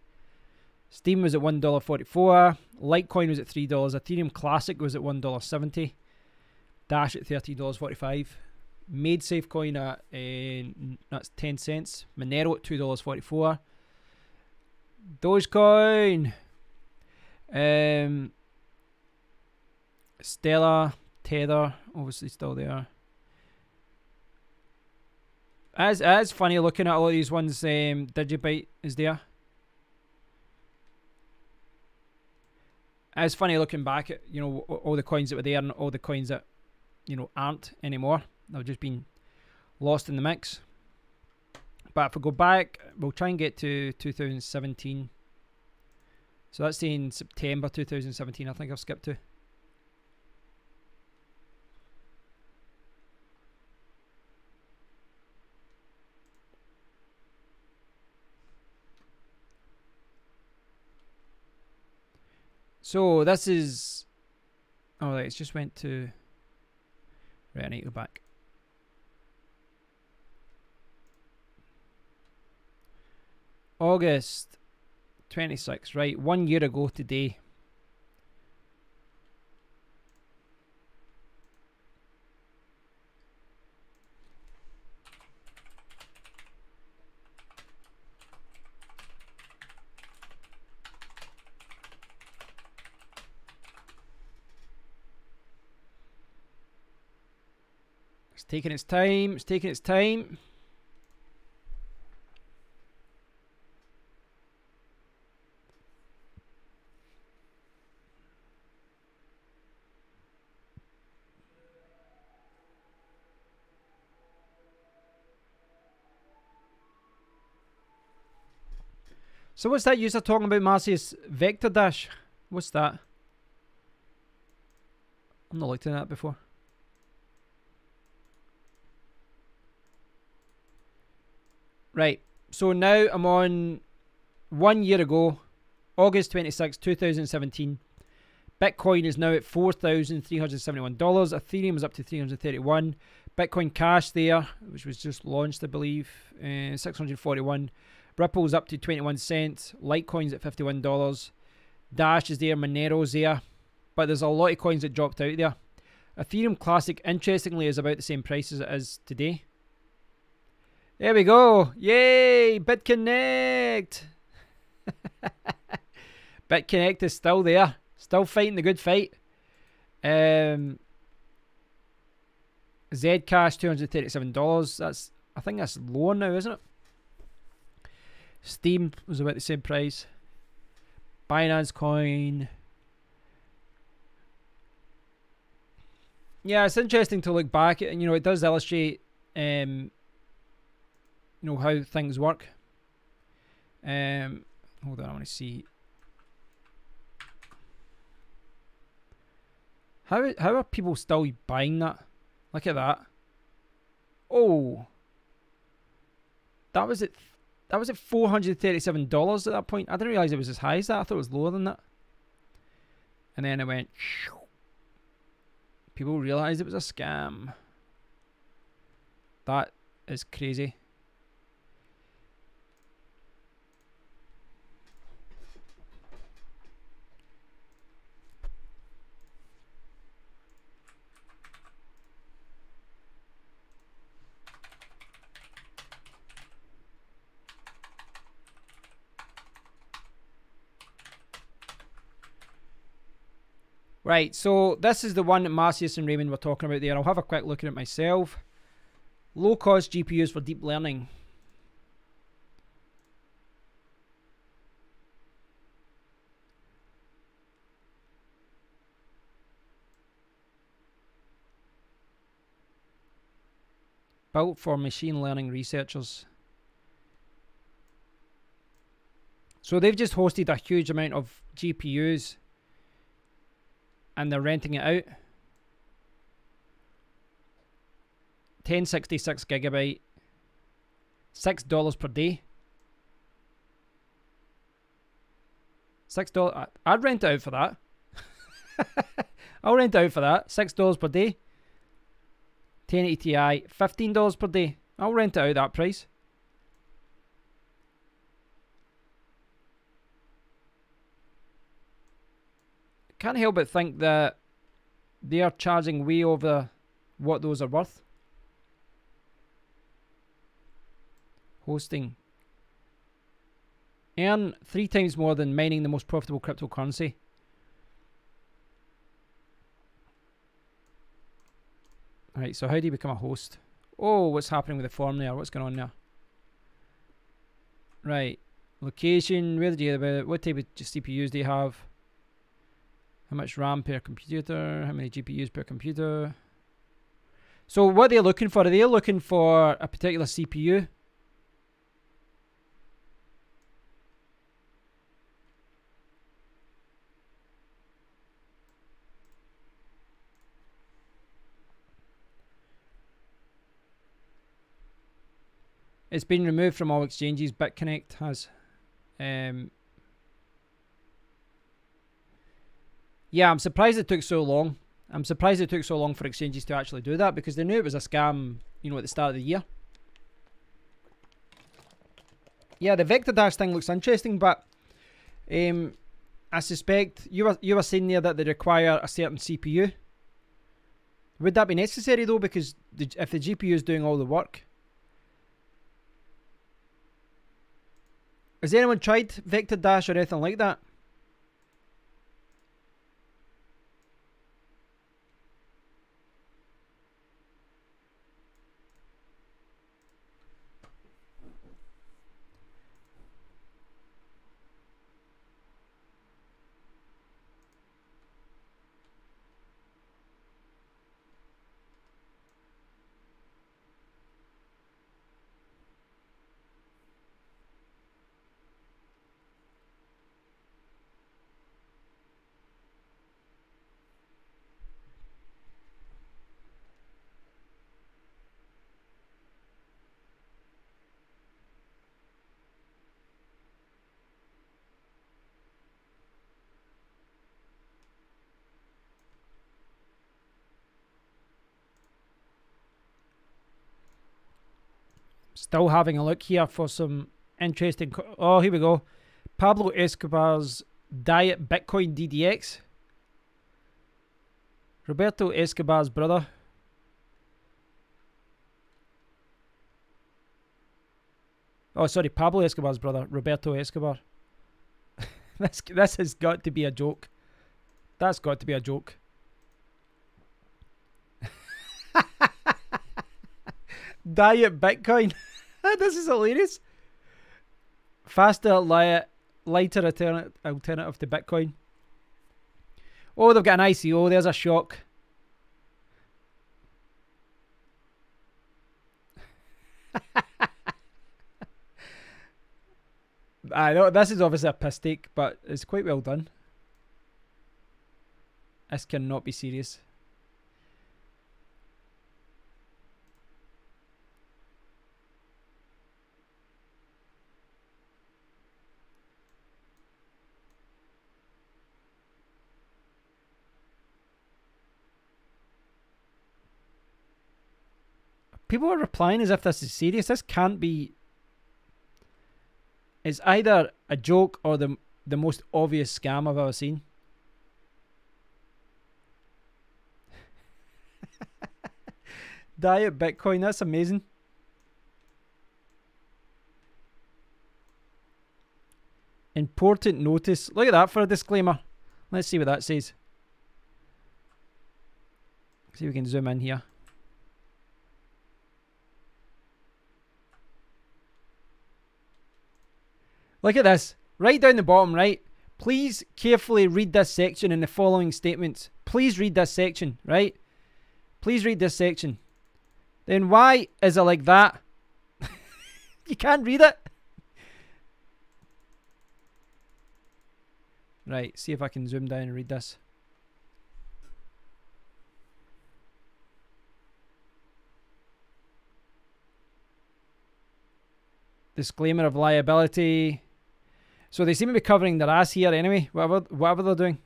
Speaker 1: Steam was at $1.44. Litecoin was at $3. Ethereum Classic was at $1.70. Dash at $13.45. MadeSafe coin at that's 10 cents. Monero at $2.44. Dogecoin. Stellar, Tether, obviously still there. As funny looking at all these ones. Digibyte is there. It's funny looking back at, you know, all the coins that were there and all the coins that, you know, aren't anymore. They've just been lost in the mix. But if we go back, we'll try and get to 2017. So that's in September 2017, I think I've skipped to. So this is, oh right, it's just went to, right, I need to go back. August 26th, right, 1 year ago today. It's taking its time, it's taking its time. So what's that user talking about, Marcius? Vector Dash? What's that? I've not looked at that before. Right, so now I'm on 1 year ago, August 26, 2017. Bitcoin is now at $4,371. Ethereum is up to $331. Bitcoin Cash there, which was just launched, I believe, $641. Ripple's up to 21 cents. Litecoin's at $51. Dash is there. Monero's there. But there's a lot of coins that dropped out there. Ethereum Classic, interestingly, is about the same price as it is today. There we go. Yay! BitConnect! BitConnect is still there. Still fighting the good fight. Zcash, $237. That's, I think that's lower now, isn't it? Steam was about the same price. Binance Coin. Yeah, it's interesting to look back at, and you know, it does illustrate you know, how things work. Hold on, I want to see. How are people still buying that? Look at that. Oh, that was at $437 at that point. I didn't realize it was as high as that. I thought it was lower than that. And then it went. People realized it was a scam. That is crazy. Right, so this is the one that Marcius and Raymond were talking about there. I'll have a quick look at it myself. Low-cost GPUs for deep learning. Built for machine learning researchers. So they've just hosted a huge amount of GPUs and they're renting it out. 1066 gigabyte, $6 per day. $6. I'd rent it out for that. I'll rent it out for that. $6 per day. 1080 Ti, $15 per day. I'll rent it out that price. Can't help but think that they are charging way over what those are worth. Hosting. Earn 3 times more than mining the most profitable cryptocurrency. Right, so how do you become a host? Oh, what's happening with the form there? What's going on there? Right. Location, where did you have it? What type of CPUs do you have? How much RAM per computer? How many GPUs per computer? So what they're looking for, are they looking for a particular CPU? It's been removed from all exchanges. BitConnect has. Yeah, I'm surprised it took so long. I'm surprised it took so long for exchanges to actually do that, because they knew it was a scam, you know, at the start of the year. Yeah, the Vector Dash thing looks interesting, but I suspect you were saying there that they require a certain CPU. Would that be necessary though? Because if the GPU is doing all the work. Has anyone tried Vector Dash or anything like that? Still having a look here for some interesting... Oh, here we go. Pablo Escobar's Diet Bitcoin DDX. Roberto Escobar's brother. Oh, sorry, Pablo Escobar's brother. Roberto Escobar. This has got to be a joke. That's got to be a joke. Diet Bitcoin. This is hilarious. Faster, lighter alternative to Bitcoin. Oh, they've got an ICO. There's a shock. I know this is obviously a piss take, but it's quite well done. This cannot be serious. People are replying as if this is serious. This can't be. It's either a joke or the most obvious scam I've ever seen. Diet Bitcoin, that's amazing. Important notice. Look at that for a disclaimer. Let's see what that says. See if we can zoom in here. Look at this. Right down the bottom right. Please carefully read this section in the following statements. Please read this section, right? Please read this section. Then why is it like that? You can't read it. Right, see if I can zoom down and read this. Disclaimer of liability. So they seem to be covering their ass here anyway, whatever they're doing.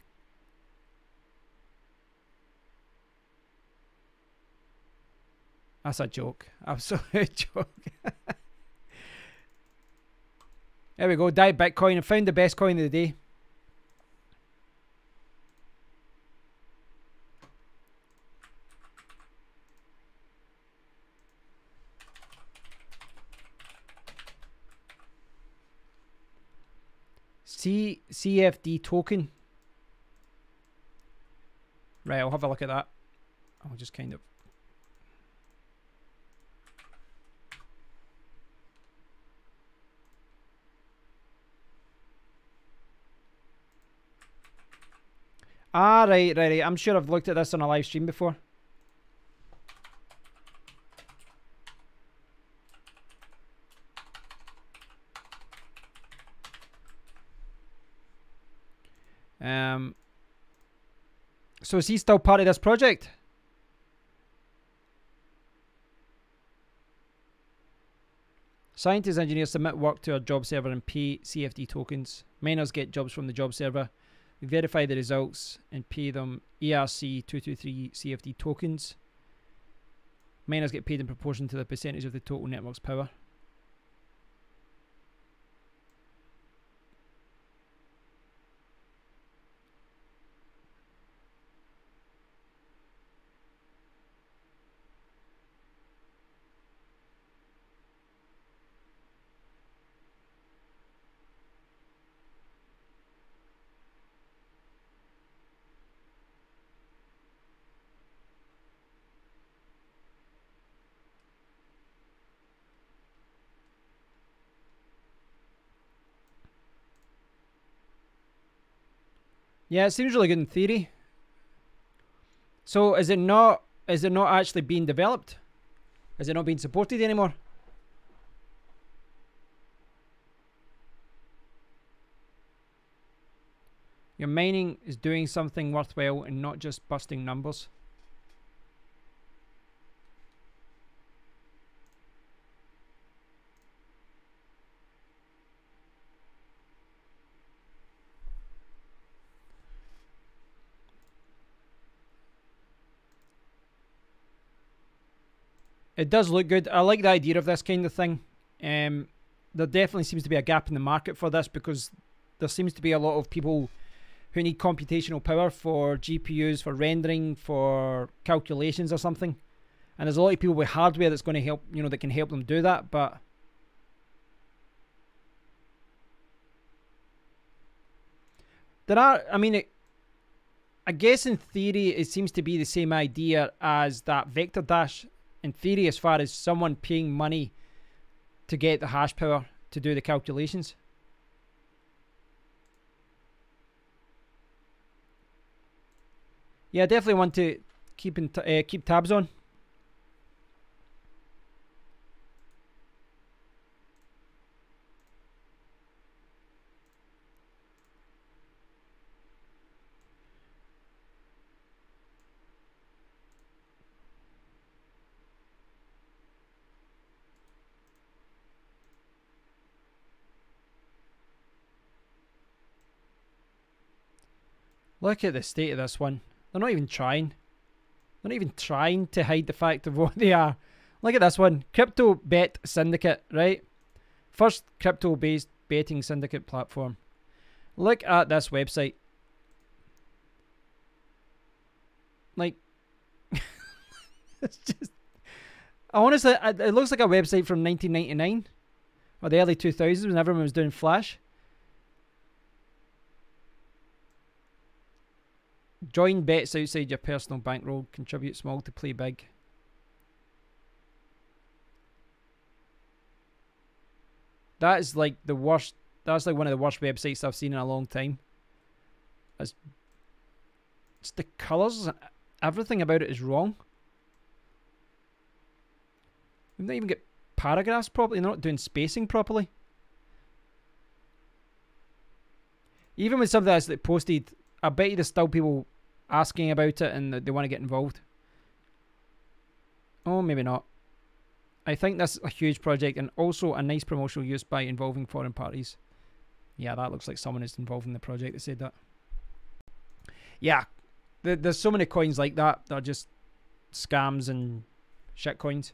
Speaker 1: That's a joke. Absolute joke. There we go. Dive Bitcoin. I found the best coin of the day. CFD token. Right, I'll have a look at that. I'll just kind of... Ah, right. I'm sure I've looked at this on a live stream before. So is he still part of this project? Scientists, engineers submit work to our job server and pay CFD tokens. Miners get jobs from the job server. We verify the results and pay them ERC223 CFD tokens. Miners get paid in proportion to the percentage of the total network's power. Yeah, it seems really good in theory. So is it not actually being developed? Is it not being supported anymore? Your mining is doing something worthwhile and not just busting numbers. It does look good. I like the idea of this kind of thing. There definitely seems to be a gap in the market for this because there seems to be a lot of people who need computational power for GPUs, for rendering, for calculations or something. And there's a lot of people with hardware that's going to help, you know, that can help them do that. But there are, I mean, I guess in theory it seems to be the same idea as that vector dash. In theory, as far as someone paying money to get the hash power to do the calculations. Yeah, I definitely want to keep tabs on. Look at the state of this one. They're not even trying. They're not even trying to hide the fact of what they are. Look at this one. Crypto Bet Syndicate, right? First crypto-based betting syndicate platform. Look at this website. Like, it's just... Honestly, it looks like a website from 1999. Or the early 2000s when everyone was doing Flash. Join bets outside your personal bankroll. Contribute small to play big. That is like the worst. That's like one of the worst websites I've seen in a long time. It's the colours. Everything about it is wrong. We've not even got paragraphs properly. They're not doing spacing properly. Even with something that's like posted, I bet you there's still people asking about it and they want to get involved. Oh, maybe not. I think this is a huge project and also a nice promotional use by involving foreign parties. Yeah, that looks like someone is involved in the project that said that. Yeah, there's so many coins like that that are just scams and shitcoins.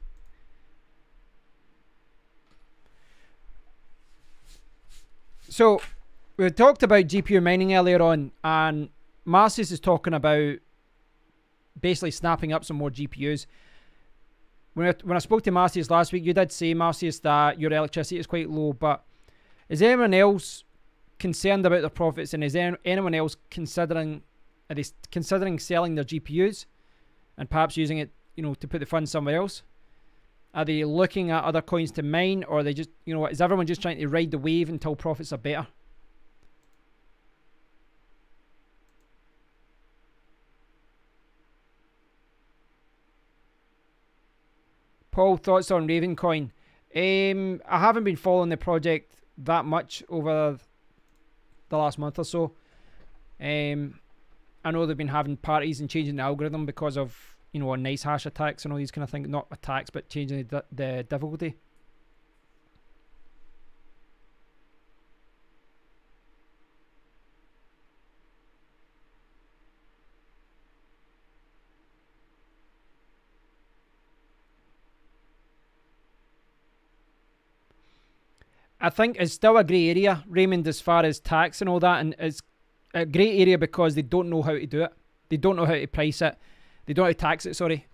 Speaker 1: So we talked about GPU mining earlier on, and Marcius is talking about basically snapping up some more GPUs. When I spoke to Marcius last week, you did say, Marcius, that your electricity is quite low, but is anyone else concerned about their profits, and is anyone else considering selling their GPUs and perhaps using it, you know, to put the funds somewhere else? Are they looking at other coins to mine, or are they just, you know, is everyone just trying to ride the wave until profits are better? Paul, thoughts on Ravencoin? I haven't been following the project that much over the last month or so. I know they've been having parties and changing the algorithm because of, you know, nice hash attacks and all these kind of things. Not attacks, but changing the difficulty. I think it's still a grey area, Raymond, as far as tax and all that, and it's a grey area because they don't know how to do it. They don't know how to price it. They don't know how to tax it, sorry.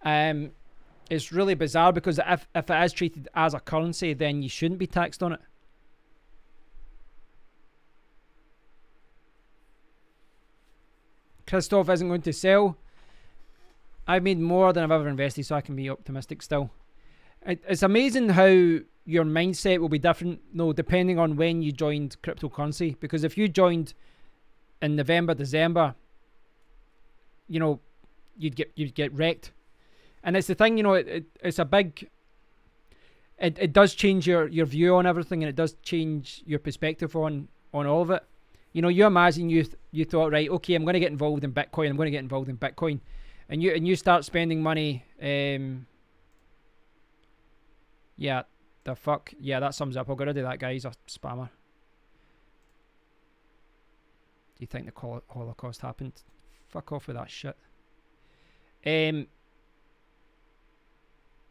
Speaker 1: It's really bizarre because if it is treated as a currency, then you shouldn't be taxed on it. Christoph isn't going to sell. I've made more than I've ever invested, so I can be optimistic still. It's amazing how your mindset will be different, no, depending on when you joined cryptocurrency. Because if you joined in November, December, you know, you'd get wrecked. And it's the thing, you know, it's a big. It does change your view on everything, and it does change your perspective on all of it. You know, you imagine you thought, right, okay, I'm going to get involved in Bitcoin. I'm going to get involved in Bitcoin, and you start spending money. Yeah, the fuck. Yeah, that sums up. I'll get rid of that guy. He's a spammer. Do you think the Holocaust happened? Fuck off with that shit.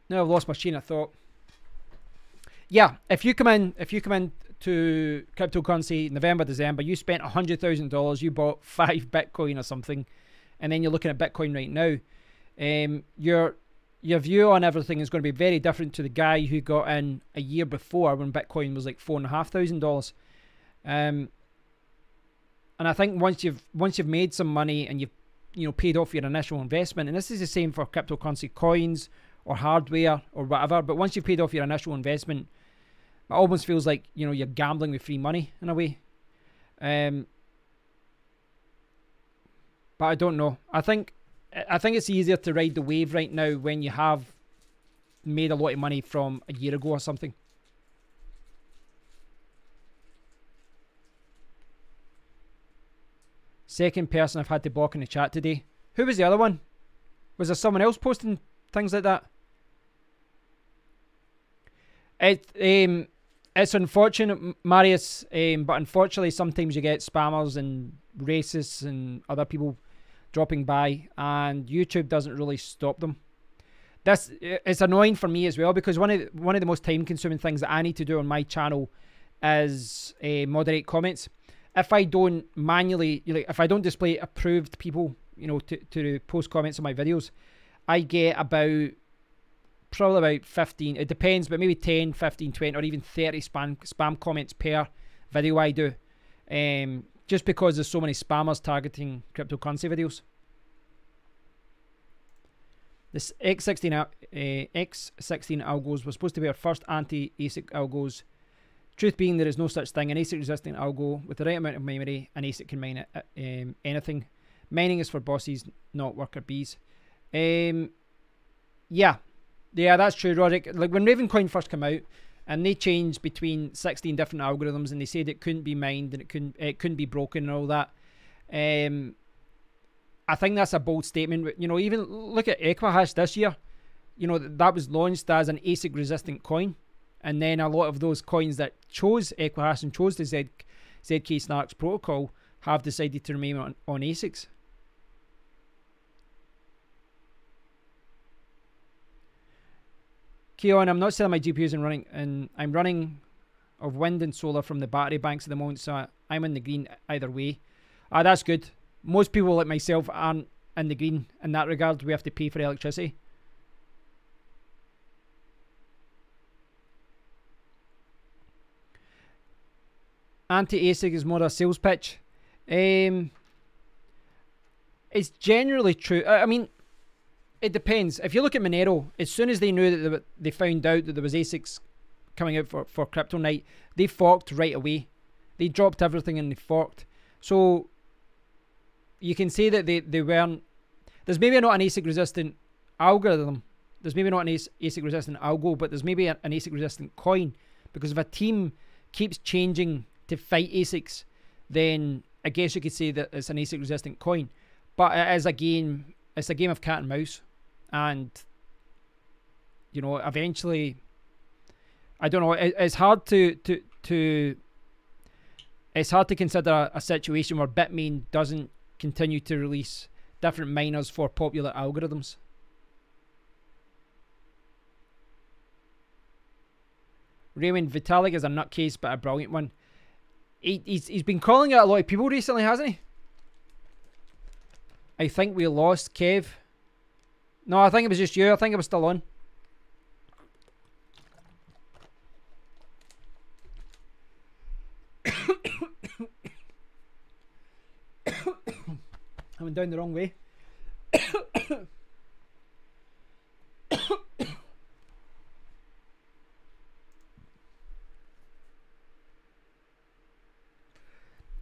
Speaker 1: Now I've lost my chain of thought. Yeah, if you come in to cryptocurrency November, December, you spent $100,000, you bought 5 Bitcoin or something, and then you're looking at Bitcoin right now. Your view on everything is going to be very different to the guy who got in a year before when Bitcoin was like $4,500. And I think once you've made some money and you've paid off your initial investment, and this is the same for cryptocurrency coins or hardware or whatever, but once you've paid off your initial investment, it almost feels like, you know, you're gambling with free money in a way. But I don't know. I think it's easier to ride the wave right now when you have made a lot of money from a year ago or something. Second person I've had to block in the chat today. Who was the other one? Was there someone else posting things like that? It's unfortunate, Marius, but unfortunately sometimes you get spammers and racists and other people dropping by, and YouTube doesn't really stop them. It's annoying for me as well, because one of the most time consuming things that I need to do on my channel is moderate comments. If I don't manually, if I don't display approved people, you know, to post comments on my videos, I get probably about 15, it depends, but maybe 10, 15, 20, or even 30 spam comments per video I do. Just because there's so many spammers targeting cryptocurrency videos. This X16 algos was supposed to be our first anti-ASIC algos. Truth being, there is no such thing. An ASIC resistant algo with the right amount of memory, an ASIC can mine anything. Mining is for bosses, not worker bees. Yeah, that's true, Roderick. Like when Ravencoin first came out, and they changed between 16 different algorithms, and they said it couldn't be mined and it couldn't be broken and all that. I think that's a bold statement. You know, even look at Equihash this year. You know, that was launched as an ASIC resistant coin, and then a lot of those coins that chose Equihash and chose the ZK Snarks protocol have decided to remain on ASICs. Keon, I'm not selling my GPUs and I'm running of wind and solar from the battery banks at the moment, so I'm in the green either way. That's good. Most people like myself aren't in the green in that regard. We have to pay for electricity. Anti-ASIC is more a sales pitch. It's generally true. I mean, it depends. If you look at Monero, as soon as they knew that they found out that there was ASICs coming out for Crypto Night, they forked right away. They dropped everything and they forked. So you can say that they weren't. There's maybe not an ASIC resistant algorithm. There's maybe not an ASIC resistant algo, but there's maybe an ASIC resistant coin. Because if a team keeps changing to fight ASICs, then I guess you could say that it's an ASIC resistant coin. But it is a game. It's a game of cat and mouse, and you know, eventually, I don't know. It's hard to it's hard to consider a situation where Bitmain doesn't continue to release different miners for popular algorithms. Raymond, Vitalik is a nutcase, but a brilliant one. He's been calling out a lot of people recently, hasn't he? I think we lost Kev. No, I think it was just you. I think it was still on. I went down the wrong way.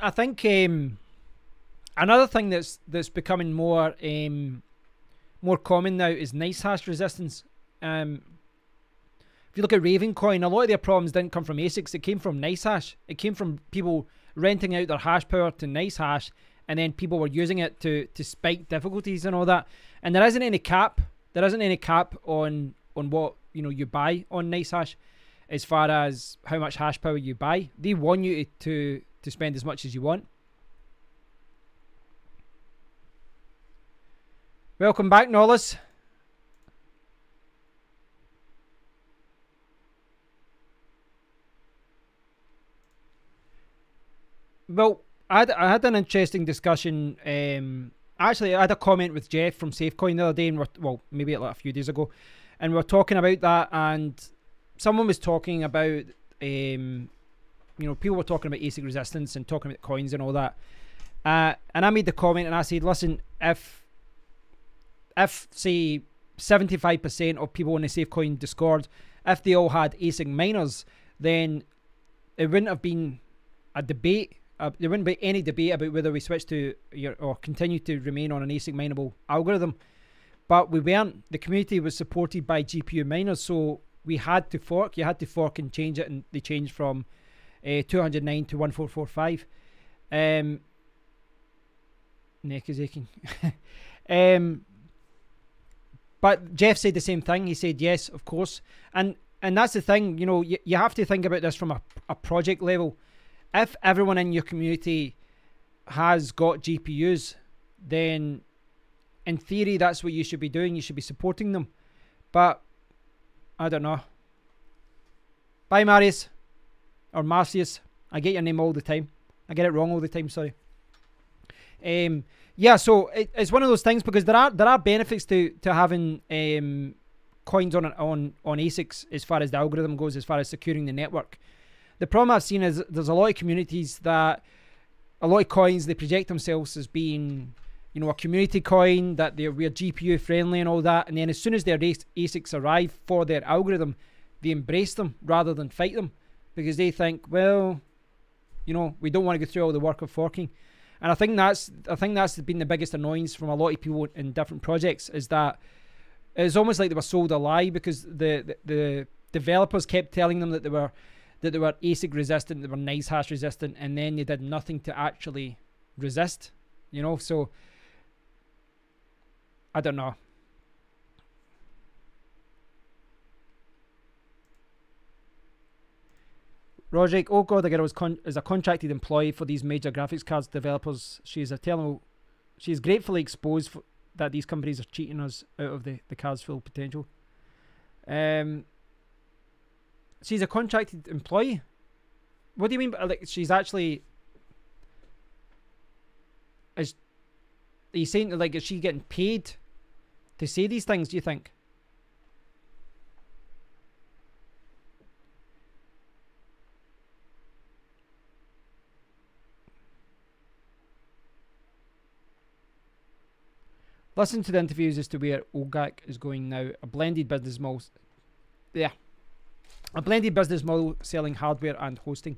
Speaker 1: I think another thing that's becoming more common now is nice hash resistance. If you look at Ravencoin, a lot of their problems didn't come from ASICs. It came from nice hash. It came from people renting out their hash power to nice hash, and then people were using it to spike difficulties and all that. And there isn't any cap. There isn't any cap on what you buy on nice hash, as far as how much hash power you buy. They want you to spend as much as you want. Welcome back, Nollis. Well, I had an interesting discussion. Actually, I had a comment with Jeff from Safecoin the other day, and maybe like a few days ago, and we were talking about that, and someone was talking about people were talking about ASIC resistance and talking about coins and all that. And I made the comment and I said, listen, if say 75% of people in the Safecoin Discord, if they all had ASIC miners, then it wouldn't have been a debate. There wouldn't be any debate about whether we switch to or continue to remain on an ASIC mineable algorithm. But we weren't. The community was supported by GPU miners, so we had to fork. You had to fork and change it, and they changed from 209 to 1445. Neck is aching. But Jeff said the same thing. He said yes, of course, and that's the thing. You have to think about this from a project level. If everyone in your community has got GPUs, then in theory that's what you should be doing. You should be supporting them. But I don't know. Bye, Marius. Or Marcius. I get your name all the time. I get it wrong all the time, sorry. Yeah, so it's one of those things, because there are benefits to having coins on ASICs as far as the algorithm goes, as far as securing the network. The problem I've seen is there's a lot of communities that, a lot of coins, they project themselves as being, a community coin, that we're GPU friendly and all that, and then as soon as their ASICs arrive for their algorithm, they embrace them rather than fight them, because they think, well, we don't want to go through all the work of forking. And I think that's been the biggest annoyance from a lot of people in different projects, is that it's almost like they were sold a lie, because the developers kept telling them that they were ASIC resistant, they were nice hash resistant, and then they did nothing to actually resist, so I don't know. Roderick, oh god, the girl is a contracted employee for these major graphics cards developers. She is gratefully exposed that these companies are cheating us out of the card's full potential. She's a contracted employee? What do you mean by, like, she's actually... Are you saying, like, is she getting paid to say these things, do you think? Listen to the interviews as to where OGAC is going now. A blended business model. Yeah. A blended business model selling hardware and hosting.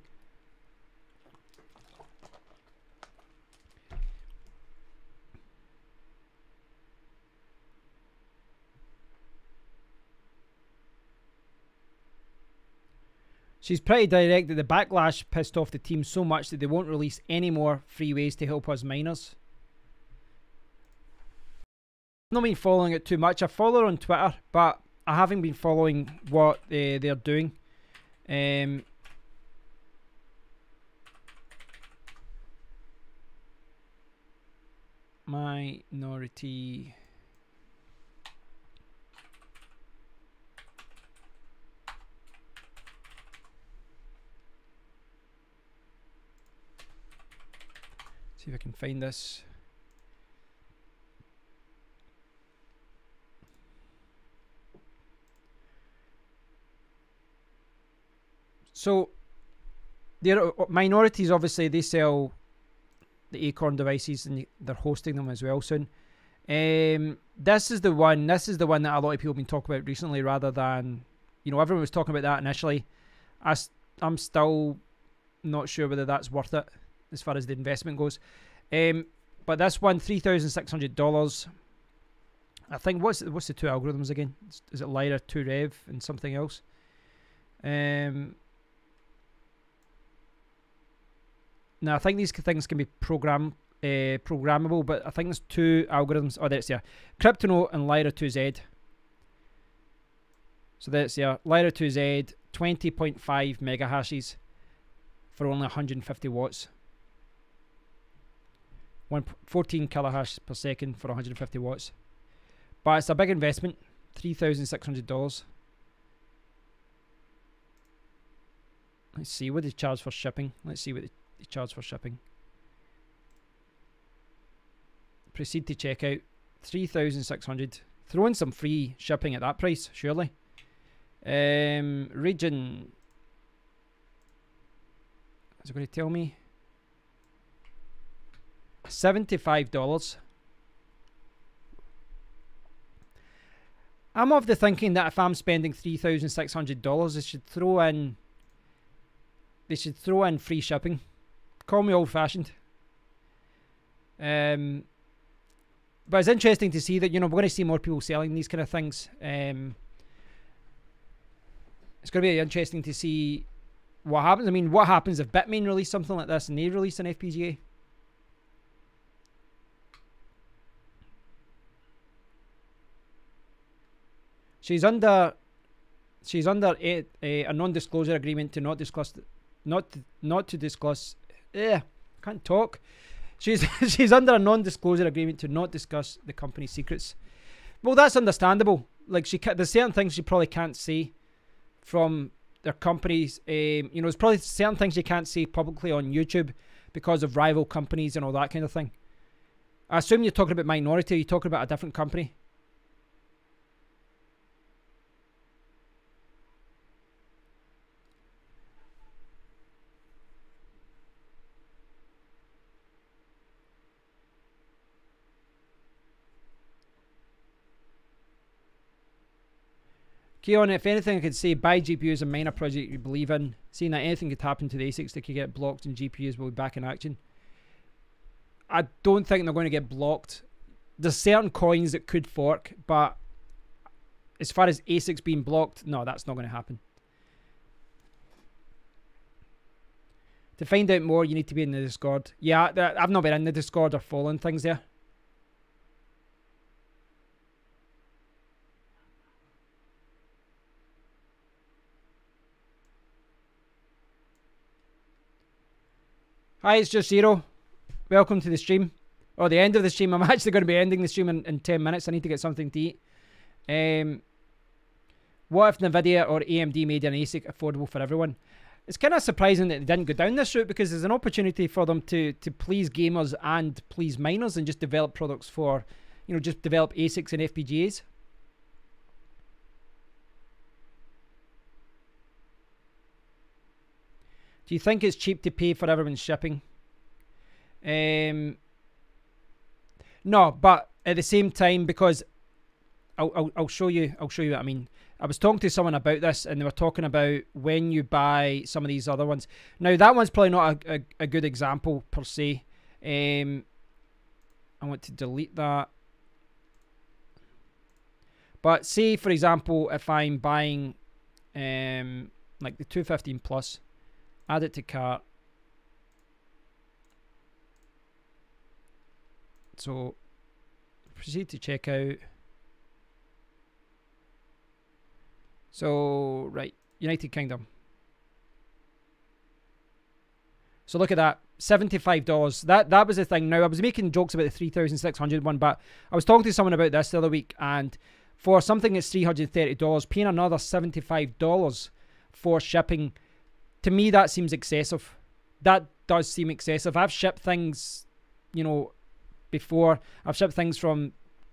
Speaker 1: She's pretty direct that the backlash pissed off the team so much that they won't release any more free ways to help us miners. I've not been following it too much. I follow her on Twitter, but I haven't been following what they're doing. Minority. See if I can find this. So, they're minorities, obviously, they sell the Acorn devices and they're hosting them as well soon. This is the one that a lot of people have been talking about recently, rather than, you know, everyone was talking about that initially. I'm still not sure whether that's worth it as far as the investment goes. But this one, $3,600. I think, what's the two algorithms again? Is it Lyra 2 Rev and something else? Now, I think these things can be programmable, but I think there's two algorithms. Oh, that's Cryptonote and Lyra 2Z. So that's Lyra 2Z, 20.5 mega hashes for only 150 watts. 14 kilohash per second for 150 watts. But it's a big investment, $3,600. Let's see what they charge for shipping. Let's see what they charge for shipping. Proceed to checkout. 3,600. Throw in some free shipping at that price, surely. Region. Is it going to tell me? $75. I'm of the thinking that if I'm spending $3,600, they should throw in free shipping. Call me old-fashioned. But it's interesting to see that, you know, we're going to see more people selling these kind of things. It's going to be interesting to see what happens. I mean, what happens if Bitmain release something like this and they release an FPGA? She's under a non-disclosure agreement to not discuss, can't talk. She's under a non-disclosure agreement to not discuss the company's secrets. Well, that's understandable. Like, there's certain things she probably can't say from their companies. You know, there's probably certain things you can't say publicly on YouTube because of rival companies and all that kind of thing. I assume you're talking about Minority. Are you talking about a different company? Keon, if anything I could say, buy GPUs and miner project you believe in. Seeing that anything could happen to the ASICs that could get blocked and GPUs will be back in action. I don't think they're going to get blocked. There's certain coins that could fork, but as far as ASICs being blocked, no, that's not going to happen. To find out more, you need to be in the Discord. Yeah, I've not been in the Discord or following things there. Hi, it's just Zero. Welcome to the stream. Or the end of the stream. I'm actually going to be ending the stream in 10 minutes. I need to get something to eat. What if NVIDIA or AMD made an ASIC affordable for everyone? It's kind of surprising that they didn't go down this route, because there's an opportunity for them to please gamers and please miners and just develop products for, you know, just develop ASICs and FPGAs. Do you think it's cheap to pay for everyone's shipping? No, but at the same time, because I'll show you what I mean. I was talking to someone about this, and they were talking about when you buy some of these other ones. Now, that one's probably not a good example per se. I want to delete that. But say, for example, if I'm buying like the 215 Plus, add it to cart. So proceed to checkout. So, right, United Kingdom. So look at that, $75. That was the thing. Now, I was making jokes about the 3,600 one, but I was talking to someone about this the other week, and for something that's $330, paying another $75 for shipping, to me, that seems excessive. That does seem excessive. I've shipped things, you know, before. I've shipped things from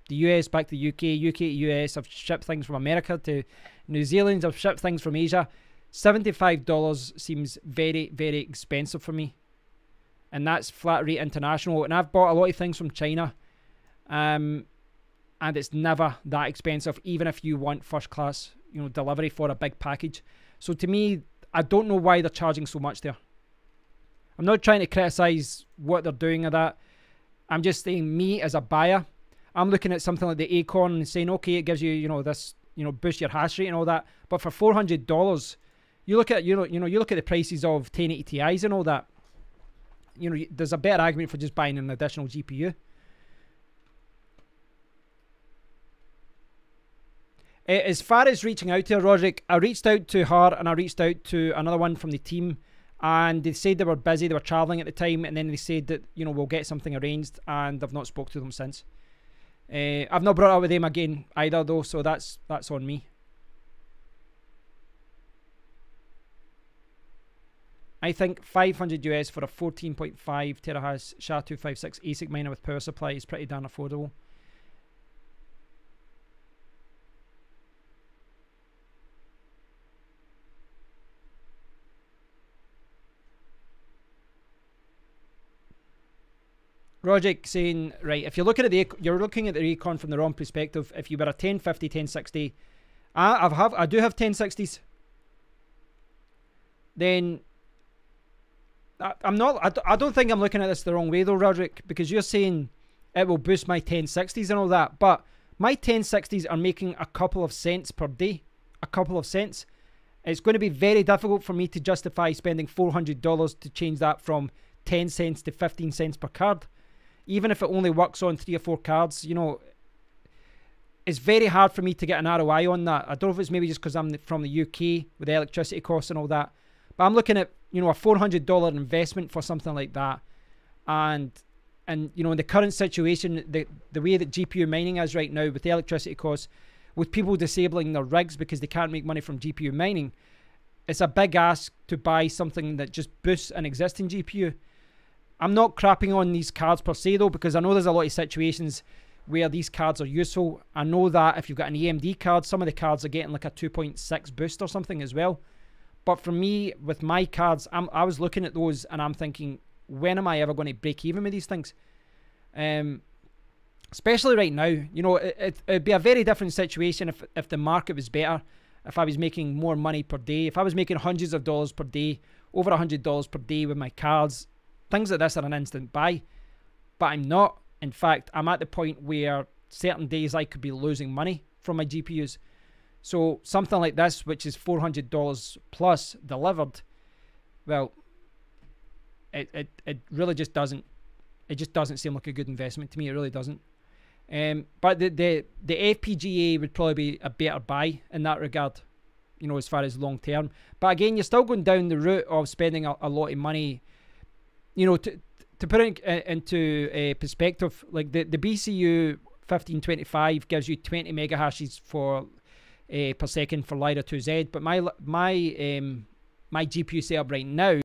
Speaker 1: the US back to the UK, UK to US. I've shipped things from America to New Zealand. I've shipped things from Asia. $75 seems very, very expensive for me. And that's flat rate international. And I've bought a lot of things from China. And it's never that expensive, even if you want first class, you know, delivery for a big package. So to me, I don't know why they're charging so much there. I'm not trying to criticize what they're doing of that. I'm just saying, me as a buyer, I'm looking at something like the Acorn and saying, okay, it gives you, you know, this, you know, boost your hash rate and all that. But for $400, you look at, you look at the prices of 1080 Ti's and all that. You know, there's a better argument for just buying an additional GPU. As far as reaching out to her, Roderick, I reached out to her and I reached out to another one from the team, and they said they were busy, they were traveling at the time, and then they said that, you know, we'll get something arranged, and I've not spoke to them since. I've not brought it up with them again either, though, so that's on me. I think 500 US for a 14.5 terahash SHA-256 ASIC miner with power supply is pretty darn affordable. Rogic saying, right, if you're looking at you're looking at the Recon from the wrong perspective. If you were a 1050, 1060, I do have 1060s. Then I don't think I'm looking at this the wrong way though, Roderick, because you're saying it will boost my 1060s and all that, but my 1060s are making a couple of cents per day, a couple of cents. It's going to be very difficult for me to justify spending $400 to change that from 10 cents to 15 cents per card. Even if it only works on 3 or 4 cards, you know, it's very hard for me to get an ROI on that. I don't know if it's maybe just because I'm from the UK with the electricity costs and all that, but I'm looking at, you know, a $400 investment for something like that. And you know, in the current situation, the way that GPU mining is right now with the electricity costs, with people disabling their rigs because they can't make money from GPU mining, it's a big ask to buy something that just boosts an existing GPU. I'm not crapping on these cards per se though, because I know there's a lot of situations where these cards are useful. I know that if you've got an AMD card, some of the cards are getting like a 2.6 boost or something as well. But for me, with my cards, I was looking at those and I'm thinking, when am I ever going to break even with these things? Especially right now, you know, it'd be a very different situation if the market was better, if I was making more money per day, if I was making hundreds of dollars per day, over $100 per day with my cards. Things like this are an instant buy, but I'm not. In fact, I'm at the point where certain days I could be losing money from my GPUs. So something like this, which is $400 plus delivered, well, it really just doesn't. It just doesn't seem like a good investment to me. It really doesn't. But the FPGA would probably be a better buy in that regard, you know, as far as long term. But again, you're still going down the route of spending a lot of money. You know, to put it into a perspective, like the BCU 1525 gives you 20 mega hashes for per second for Lyra 2Z, but my GPU setup right now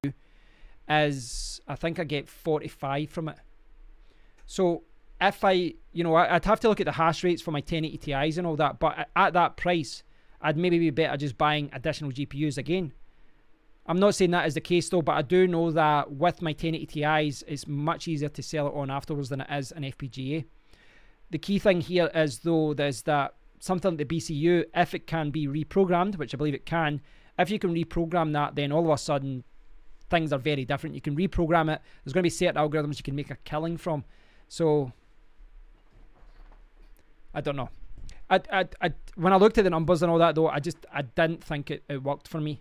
Speaker 1: is, I think I get 45 from it. So if I'd have to look at the hash rates for my 1080 Ti's and all that, but at that price, I'd maybe be better just buying additional GPUs again. I'm not saying that is the case though, but I do know that with my 1080 Ti's, it's much easier to sell it on afterwards than it is an FPGA. The key thing here is though, is that something like the BCU, if it can be reprogrammed, which I believe it can, if you can reprogram that, then all of a sudden things are very different. You can reprogram it. There's going to be certain algorithms you can make a killing from. So I don't know. When I looked at the numbers and all that though, I didn't think it worked for me.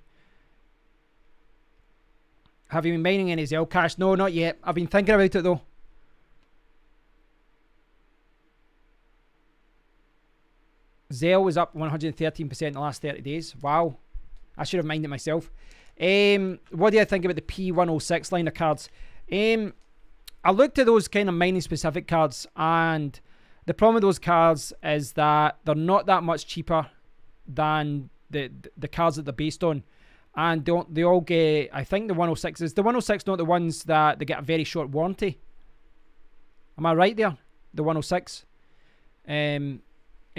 Speaker 1: Have you been mining any Zcash? No, not yet. I've been thinking about it though. Zell was up 113% in the last 30 days. Wow. I should have mined it myself. What do I think about the P106 line of cards? I looked at those kind of mining specific cards, and the problem with those cards is that they're not that much cheaper than the cards that they're based on. And they all get, I think the 106s, the 106 not the ones that they get a very short warranty. Am I right there? The 106. It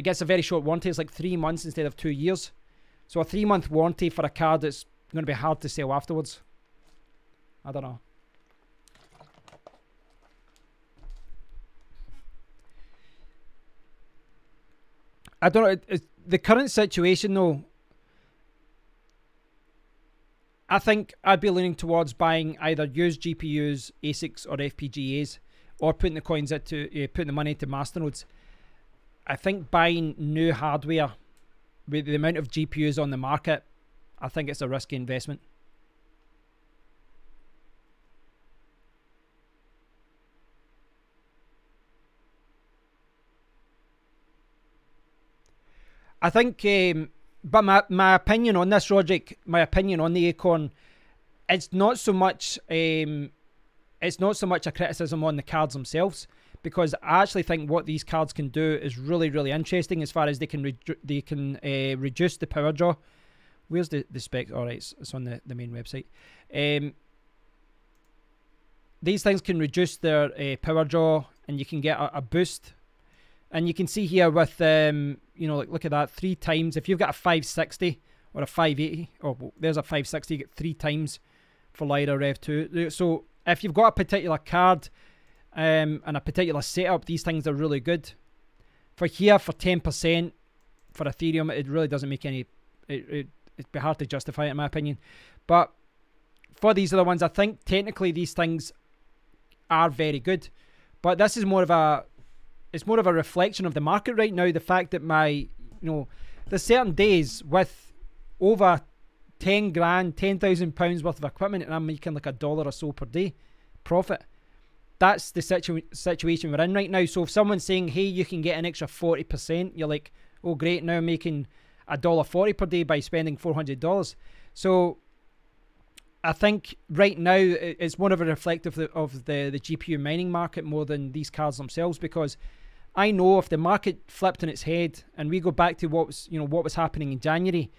Speaker 1: gets a very short warranty. It's like 3 months instead of 2 years. So a 3-month warranty for a card that's going to be hard to sell afterwards. I don't know. I don't know. The current situation though, I think I'd be leaning towards buying either used GPUs, ASICs, or FPGAs, or putting the coins into putting the money into Masternodes. I think buying new hardware with the amount of GPUs on the market, I think it's a risky investment. I think, but my opinion on this, Roderick, my opinion on the Acorn, it's not so much a criticism on the cards themselves, because I actually think what these cards can do is really, really interesting as far as they can reduce the power draw. Where's the spec? All right, it's on the main website. These things can reduce their power draw, and you can get a boost. And you can see here with, look at that, 3 times. If you've got a 560 or a 580, well, there's a 560, you get 3 times for Lyra Rev 2. So if you've got a particular card and a particular setup, these things are really good. For here, for 10% for Ethereum, it really doesn't make any, it'd be hard to justify it in my opinion. But for these other ones, I think technically these things are very good. But this is more of a, it's more of a reflection of the market right now. The fact that there's certain days with over 10 grand, £10,000 worth of equipment, and I'm making like $1 or so per day profit. That's the situation we're in right now. So if someone's saying, hey, you can get an extra 40%, you're like, oh great, now I'm making $1.40 per day by spending $400. So I think right now it's more of a reflective of the GPU mining market more than these cards themselves, because I know if the market flipped on its head and we go back to what was happening in January,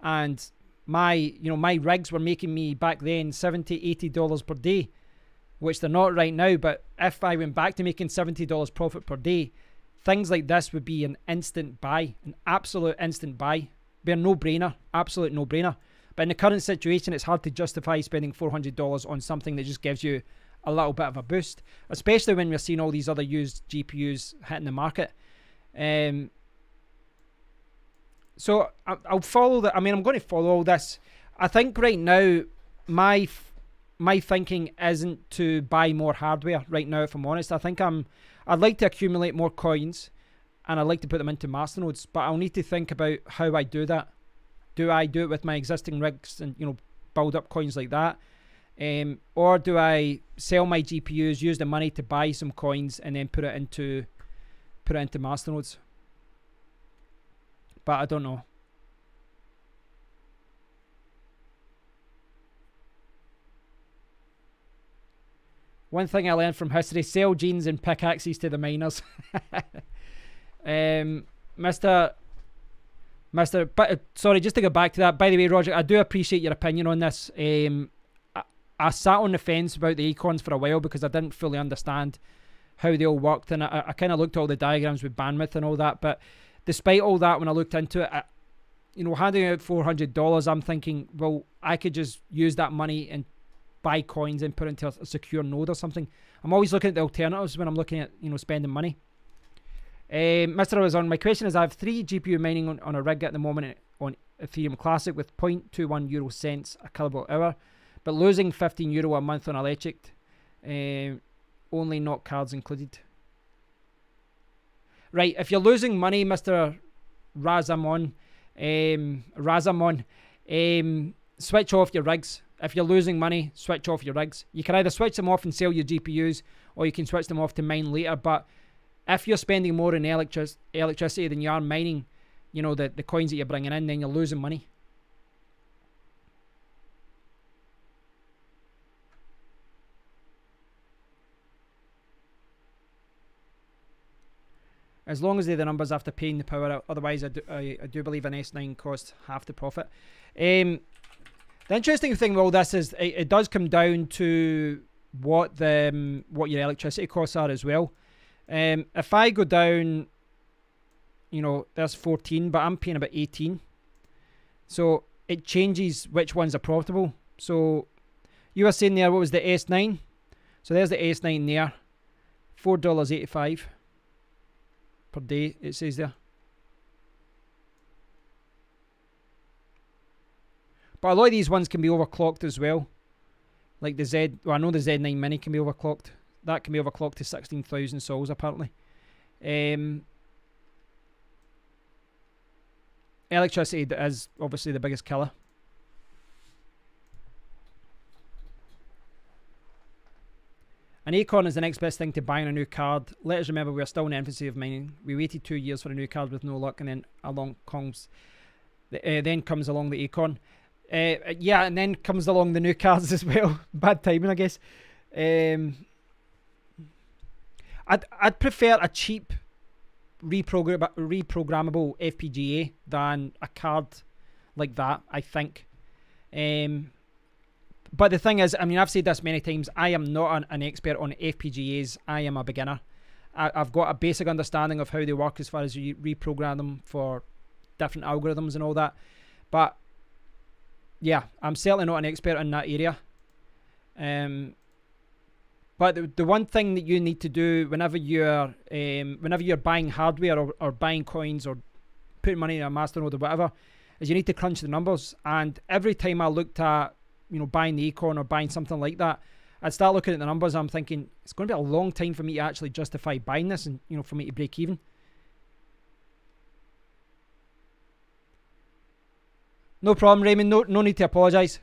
Speaker 1: and my rigs were making me back then $70-80 per day, which they're not right now, but if I went back to making $70 profit per day, things like this would be an instant buy, an absolute instant buy. Be a no-brainer, absolute no-brainer. But in the current situation, it's hard to justify spending $400 on something that just gives you a little bit of a boost, especially when we're seeing all these other used GPUs hitting the market. So I'll follow that. I mean, I'm going to follow all this. I think right now, my thinking isn't to buy more hardware right now, if I'm honest. I think I'd like to accumulate more coins, and I'd like to put them into Masternodes, but I'll need to think about how I do that. Do I do it with my existing rigs and build up coins like that, or do I sell my GPUs, use the money to buy some coins, and then put it into Masternodes? But I don't know. One thing I learned from history: sell jeans and pickaxes to the miners. Mr. Mister. But sorry, just to go back to that. By the way, Roger, I do appreciate your opinion on this. I sat on the fence about the econs for a while because I didn't fully understand how they all worked, and I kind of looked at all the diagrams with bandwidth and all that. But despite all that, when I looked into it, you know, handing out $400, I'm thinking, well, I could just use that money and buy coins and put it into a secure node or something. I'm always looking at the alternatives when I'm looking at, you know, spending money. Mr. Amazon, my question is, I have 3 GPU mining on a rig at the moment on Ethereum Classic with 0.21 euro cents a kilowatt hour, but losing €15 a month on electric, only not cards included. Right, if you're losing money, Mr. Razamon, switch off your rigs. If you're losing money, switch off your rigs. You can either switch them off and sell your GPUs, or you can switch them off to mine later. But if you're spending more in electricity than you are mining, you know, the coins that you're bringing in, then you're losing money. As long as they're the numbers after paying the power, otherwise I do believe an S9 costs half the profit. The interesting thing with all this is it does come down to what your electricity costs are as well. If I go down, you know, there's 14, but I'm paying about 18. So it changes which ones are profitable. So you were saying there, what was the S9? So there's the S9 there, $4.85 per day, it says there. But a lot of these ones can be overclocked as well. Like the well, I know the Z9 Mini can be overclocked. That can be overclocked to 16,000 sols apparently. Electricity is obviously the biggest killer. An Acorn is the next best thing to buying a new card. Let us remember we are still in the infancy of mining. We waited 2 years for a new card with no luck, and then then comes along the Acorn. Yeah, and then comes along the new cards as well. Bad timing, I guess. I'd prefer a cheap reprogrammable FPGA than a card like that, I think. But the thing is, I mean, I've said this many times, I am not an expert on FPGAs. I am a beginner. I've got a basic understanding of how they work as far as you reprogram them for different algorithms and all that. But yeah, I'm certainly not an expert in that area. But the one thing that you need to do whenever you're buying hardware or buying coins or putting money in a Masternode or whatever, is you need to crunch the numbers. And every time I looked at, you know, buying the Acorn or buying something like that, I'd start looking at the numbers. I'm thinking it's going to be a long time for me to actually justify buying this, and, you know, for me to break even. No problem, Raymond. No need to apologise.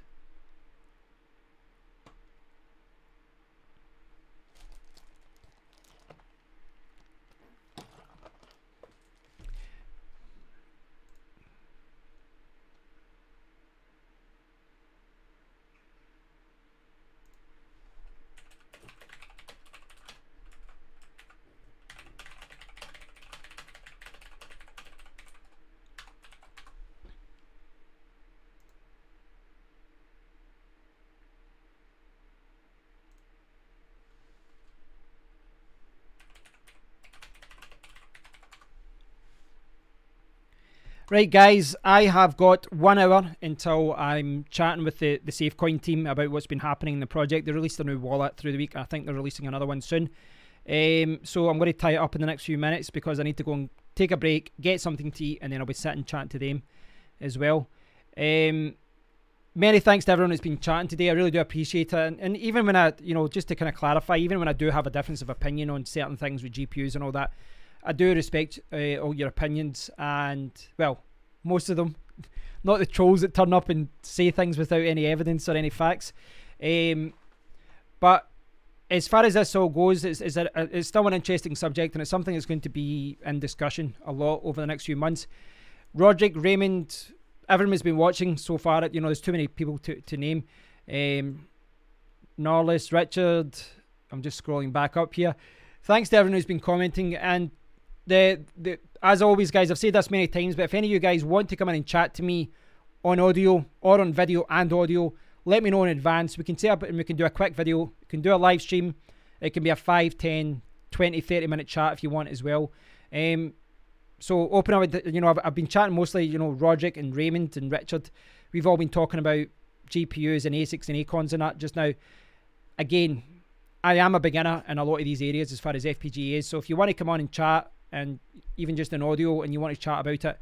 Speaker 1: Right, guys, I have got 1 hour until I'm chatting with the SafeCoin team about what's been happening in the project. They released a new wallet through the week. I think they're releasing another one soon. So I'm going to tie it up in the next few minutes because I need to go and take a break, get something to eat, and then I'll be sitting chatting to them as well. Many thanks to everyone who's been chatting today. I really do appreciate it. And even when I, you know, just to kind of clarify, even when I do have a difference of opinion on certain things with GPUs and all that, I do respect all your opinions, and, well, most of them. Not the trolls that turn up and say things without any evidence or any facts. But as far as this all goes, it's still an interesting subject, and it's something that's going to be in discussion a lot over the next few months. Roderick, Raymond, everyone has been watching so far. You know, there's too many people to name. Norlis, Richard, I'm just scrolling back up here. Thanks to everyone who's been commenting, and as always, guys, I've said this many times, but if any of you guys want to come in and chat to me on audio or on video and audio, let me know in advance. We can set up and we can do a quick video. We can do a live stream. It can be a 5, 10, 20, 30 minute chat if you want as well. So open up, you know, I've been chatting mostly, you know, Roderick and Raymond and Richard. We've all been talking about GPUs and ASICs and Acons and that just now. Again, I am a beginner in a lot of these areas as far as FPGA is. So if you want to come on and chat, and even just an audio, and you want to chat about it,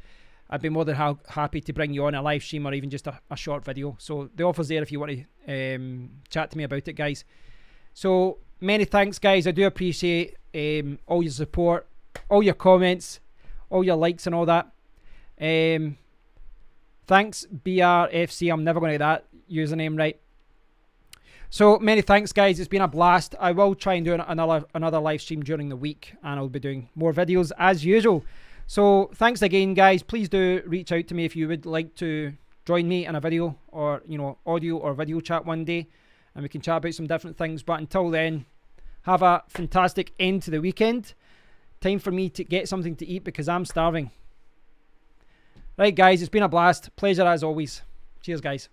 Speaker 1: I'd be more than happy to bring you on a live stream or even just a short video. So the offer's there if you want to chat to me about it, guys. So many thanks, guys. I do appreciate all your support, all your comments, all your likes and all that. Thanks, BRFC. I'm never going to get that username right. So many thanks, guys. It's been a blast. I will try and do another live stream during the week, and I'll be doing more videos as usual. So thanks again, guys. Please do reach out to me if you would like to join me in a video or, you know, audio or video chat one day, and we can chat about some different things. But until then, have a fantastic end to the weekend. Time for me to get something to eat because I'm starving. Right, guys, it's been a blast. Pleasure as always. Cheers, guys.